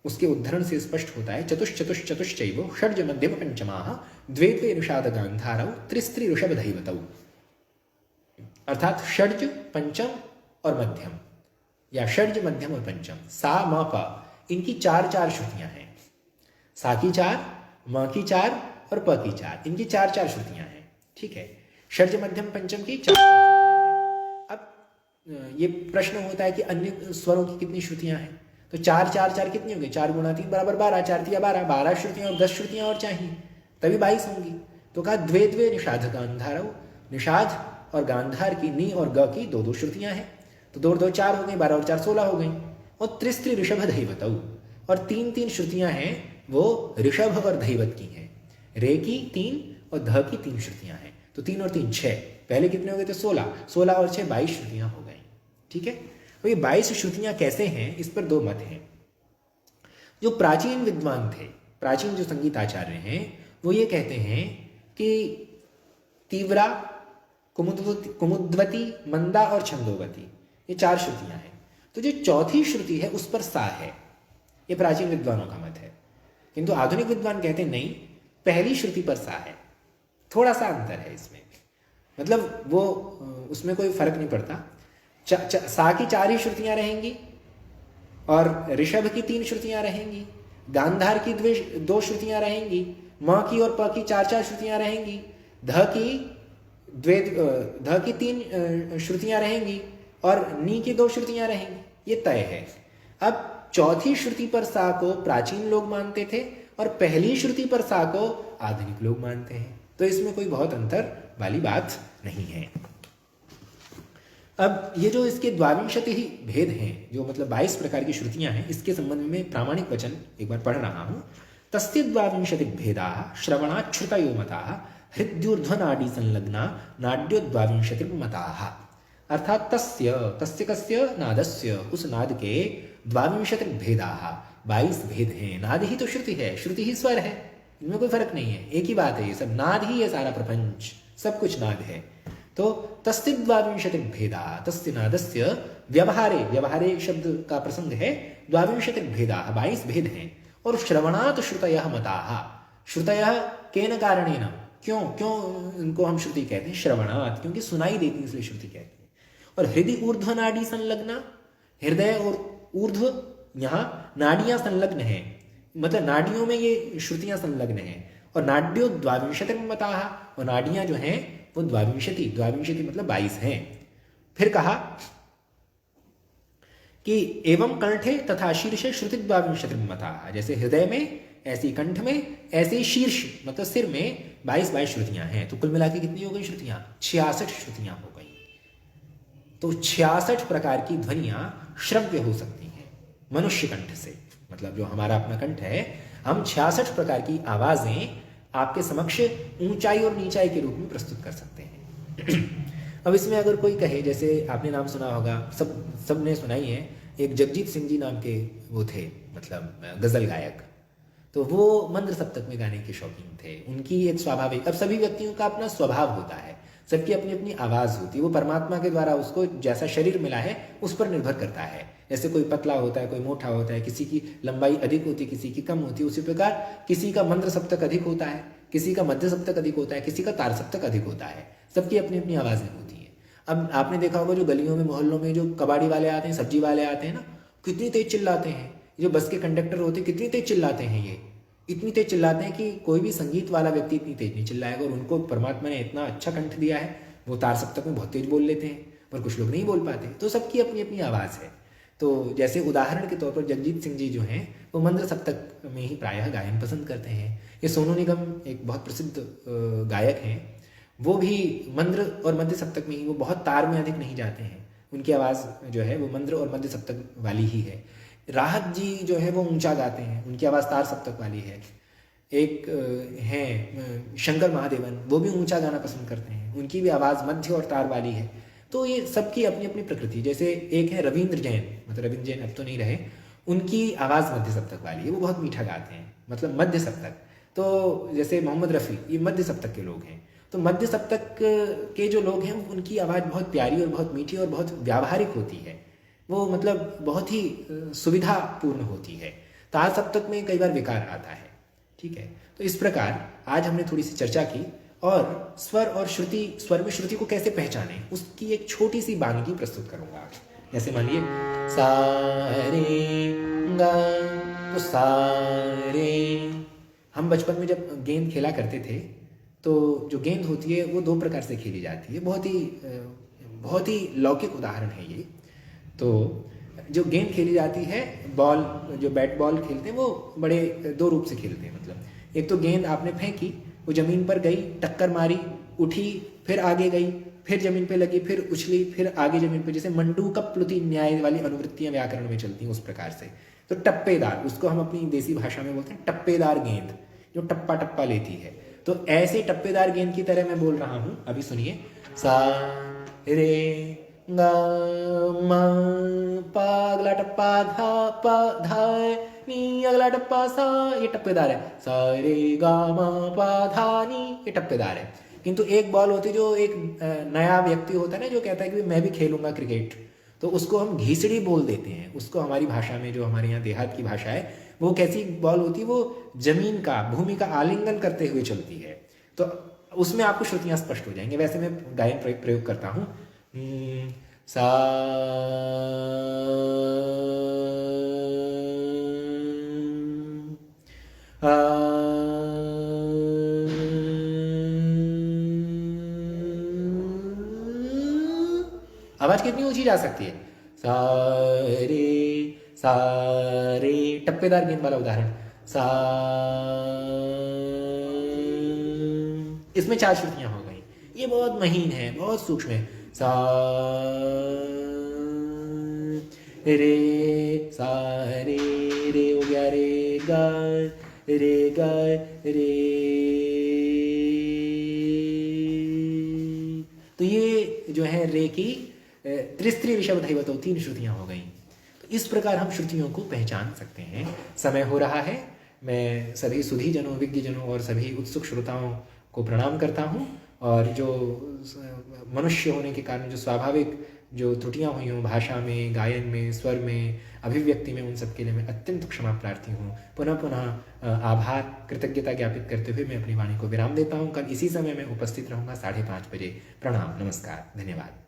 उसके उद्धरण से स्पष्ट होता है। चतुश्चतुश्चतुश्चैव षड्ज मध्यम पंचमाः द्वे द्वे निषाद गांधारौ त्रिस्त्री ऋषभ धैवतौ, अर्थात षड्ज, पंचम और मध्यम, या षड्ज, मध्यम और पंचम, सा म प, इनकी 4-4 श्रुतियां हैं। सा की 4, म की 4 और प की 4, इनकी 4-4 श्रुतियां हैं। ठीक है, षड्ज, मध्यम, पंचम की 4 श्रुतियां हैं। अब ये प्रश्न होता है कि अन्य स्वरों की कितनी श्रुतियां हैं, तो 4-4-4 कितनी होंगी? 4 गुणा 3 बराबर 12, 4 3 12, 12 श्रुतियां और 10 श्रुतियां और चाहिए, तभी 22 होंगी। तो कहा द्वे द्वे निषाद गांधारौ, निषाद और गांधार की, नी और ग की 2-2 श्रुतियां हैं, तो 2-2 4 हो गई, 12 और 4 16 हो गई। और त्रिस्त्री ऋषभ धैवतौ, और 3-3 श्रुतियां हैं, वो ऋषभ और धैवत की हैं। रे की 3 और ध की 3 श्रुतियां हैं, तो 3 और 3 6, पहले कितने हो गए थे? 16, 16 और 6 22 श्रुतियां हो गई। ठीक है, तो ये 22 श्रुतियां कैसे हैं, इस पर 2 मत हैं। जो प्राचीन विद्वान थे, प्राचीन जो संगीत आचार्य हैं, वो ये कहते हैं कि तीव्रा, कुमुद्वती, मंदा और छंदोवती, ये 4 श्रुतियां हैं। तो जो चौथी श्रुति है उस पर सा है, ये प्राचीन विद्वानों का मत है। किंतु आधुनिक विद्वान कहते हैं नहीं, पहली श्रुति पर सा है। थोड़ा सा अंतर है इसमें, मतलब वो उसमें कोई फर्क नहीं पड़ता। सा की 4 ही श्रुतियां रहेंगी और ऋषभ की 3 श्रुतियां रहेंगी, गांधार की 2 श्रुतियां रहेंगी, म की और प की 4-4 श्रुतियां रहेंगी, ध की 3 श्रुतियां रहेंगी और नी की 2 श्रुतियां रहेंगी। ये तय है। अब चौथी श्रुति पर सा को प्राचीन लोग मानते थे और पहली श्रुति पर सा को आधुनिक लोग मानते हैं, तो इसमें कोई बहुत अंतर वाली बात नहीं है। अब ये जो इसके 22 ही भेद हैं, जो मतलब 22 प्रकार की श्रुतियां हैं, इसके संबंध में प्रामाणिक वचन एक बार पढ़ रहा हूं। तस्य 22 भेदाः श्रवणाच्छ्रुतयो मताः हृद्यूर्ध्वनाडी संलग्ना नाड्यो 22 मताः। अर्थात तस्य, तस्य कस्य? नादस्य, उस नाद के 22 भेदाः, 22 भेद हैं। नाद ही तो श्रुति है, श्रुति ही स्वर है, इनमें कोई फर्क नहीं है, एक ही बात है। ये सब नाद ही है, सारा प्रपंच, सब कुछ नाद है। तो तस्य 22 भेदा, तस्य नादस्य व्यवहारे, व्यवहारे शब्द का प्रसंग है, 22 भेदा, 22 भेद हैं। और श्रवणात् श्रुतयः मताः, श्रुतयः केन कारणेन, क्यों इनको हम श्रुति कहते हैं? श्रवणात्, क्योंकि सुनाई देती, इसलिए श्रुति कहते हैं। और हृदय ऊर्ध्व नाड़ी संलग्ना, हृदय और ऊर्ध्व, यहाँ नाड़ियां संलग्न हैं, मतलब नाड़ियों में ये श्रुतियां संलग्न हैं। और नाड्यो 22 मताः, और नाड़ियां जो हैं वो 22 मतलब 22 हैं। फिर कहा कि एवं कंठे तथा शीर्षे श्रुति 22 मताः, जैसे हृदय में ऐसी कंठ में, ऐसे शीर्ष मतलब सिर में 22 श्रुतियां हैं। तो कुल मिला के कितनी हो गई श्रुतियां? 66 श्रुतियां हो गई। तो 66 प्रकार की ध्वनियां श्रव्य हो सकती हैं मनुष्य कंठ से। मतलब जो हमारा अपना कंठ है, हम 66 प्रकार की आवाज़ें आपके समक्ष ऊंचाई और नीचाई के रूप में प्रस्तुत कर सकते हैं। अब इसमें अगर कोई कहे, जैसे आपने नाम सुना होगा, सब ने सुना ही है, एक जगजीत सिंह जी नाम के वो थे, मतलब गज़ल गायक। तो वो मंद्र सप्तक में गाने के शौकीन थे। उनकी एक स्वाभाविक, अब सभी व्यक्तियों का अपना स्वभाव होता है, सबकी अपनी अपनी आवाज़ होती है, वो परमात्मा के द्वारा उसको जैसा शरीर मिला है उस पर निर्भर करता है। जैसे कोई पतला होता है, कोई मोटा होता है, किसी की लंबाई अधिक होती है, किसी की कम होती है, उसी प्रकार किसी का मंद्र सप्तक अधिक होता है, किसी का मध्य सप्तक अधिक होता है, किसी का तार सप्तक अधिक होता है। सबकी अपनी अपनी आवाज़ें होती हैं। अब आपने देखा होगा जो गलियों में मोहल्लों में जो कबाड़ी वाले आते हैं, सब्जी वाले आते हैं ना, कितनी तेज चिल्लाते हैं। जो बस के कंडक्टर होते हैं कितनी तेज चिल्लाते हैं, ये इतनी तेज चिल्लाते हैं कि कोई भी संगीत वाला व्यक्ति इतनी तेज नहीं चिल्लाएगा। और उनको परमात्मा ने इतना अच्छा कंठ दिया है, वो तार सप्तक में बहुत तेज बोल लेते हैं, पर कुछ लोग नहीं बोल पाते। तो सबकी अपनी अपनी आवाज़ है। तो जैसे उदाहरण के तौर पर जगजीत सिंह जी जो हैं, वो मंद्र सप्तक में ही प्रायः गायन पसंद करते हैं। ये सोनू निगम एक बहुत प्रसिद्ध गायक हैं, वो भी मंद्र और मध्य सप्तक में ही, वो बहुत तार में अधिक नहीं जाते हैं। उनकी आवाज़ जो है वो मंद्र और मध्य सप्तक वाली ही है। राहत जी जो है वो ऊंचा गाते हैं, उनकी आवाज़ तार सप्तक वाली है। एक हैं शंकर महादेवन, वो भी ऊंचा गाना पसंद करते हैं, उनकी भी आवाज़ मध्य और तार वाली है। तो ये सबकी अपनी अपनी प्रकृति। जैसे एक है रविंद्र जैन, मतलब रविंद्र जैन अब तो नहीं रहे, उनकी आवाज़ मध्य सप्तक वाली है, वो बहुत मीठा गाते हैं, मतलब मध्य सप्तक। तो जैसे मोहम्मद रफ़ी, ये मध्य सप्तक के लोग हैं। तो मध्य सप्तक के जो लोग हैं उनकी आवाज़ बहुत प्यारी और बहुत मीठी और बहुत व्यावहारिक होती है, वो मतलब बहुत ही सुविधापूर्ण होती है। तार सप्तक में कई बार विकार आता है। ठीक है, तो इस प्रकार आज हमने थोड़ी सी चर्चा की, और स्वर और श्रुति, स्वर में श्रुति को कैसे पहचाने उसकी एक छोटी सी वानगी प्रस्तुत करूंगा। जैसे मानिए सा रे गा, तो सा रे। हम बचपन में जब गेंद खेला करते थे, तो जो गेंद होती है वो 2 प्रकार से खेली जाती है। बहुत ही लौकिक उदाहरण है ये। तो जो गेंद खेली जाती है, बॉल, जो बैट बॉल खेलते हैं, वो बड़े 2 रूप से खेलते हैं। मतलब एक तो गेंद आपने फेंकी, वो ज़मीन पर गई, टक्कर मारी, उठी, फिर आगे गई, फिर ज़मीन पे लगी, फिर उछली, फिर आगे ज़मीन पे, जैसे मंडूकप प्लुति न्याय वाली अनुवृत्तियाँ व्याकरण में चलती हैं उस प्रकार से। तो टप्पेदार, उसको हम अपनी देसी भाषा में बोलते हैं टप्पेदार गेंद, जो टप्पा टप्पा लेती है। तो ऐसे टप्पेदार गेंद की तरह मैं बोल रहा हूँ। अभी सुनिए, सा रे गा मा पा, अगला टप्पा धा पा धा नी, अगला टप्पा सा, ये टप्पेदार है। सा रे गा मा पा धा नी, ये टप्पेदार है। किंतु एक बॉल होती है, जो एक नया व्यक्ति होता है ना, जो कहता है कि मैं भी खेलूंगा क्रिकेट, तो उसको हम घीसड़ी बोल देते हैं। उसको हमारी भाषा में, जो हमारे यहाँ देहात की भाषा है, वो कैसी बॉल होती है, वो जमीन का, भूमि का आलिंगन करते हुए चलती है। तो उसमें आपको श्रुतियाँ स्पष्ट हो जाएंगे। वैसे मैं गायन प्रयोग करता हूँ, सा आवाज कितनी ऊंची जा सकती है, सा रे, टप्पेदार गेंद वाला उदाहरण, सा, इसमें 4 श्रुतियां हो गई। ये बहुत महीन है, बहुत सूक्ष्म है। सा रे, सा रे, रे हो गया, रे गा रे। तो ये जो है रे की त्रिस्त्री ऋषभ धैवतो 3 श्रुतियां हो गई। तो इस प्रकार हम श्रुतियों को पहचान सकते हैं। समय हो रहा है, मैं सभी सुधी जनों, विज्ञ जनों और सभी उत्सुक श्रोताओं को प्रणाम करता हूँ। और जो मनुष्य होने के कारण जो स्वाभाविक जो त्रुटियाँ हुई हों भाषा में, गायन में, स्वर में, अभिव्यक्ति में, उन सब के लिए मैं अत्यंत क्षमा प्रार्थी हूँ। पुनः आभार, कृतज्ञता ज्ञापित करते हुए मैं अपनी वाणी को विराम देता हूँ। कल इसी समय मैं उपस्थित रहूँगा 5:30 बजे। प्रणाम, नमस्कार, धन्यवाद।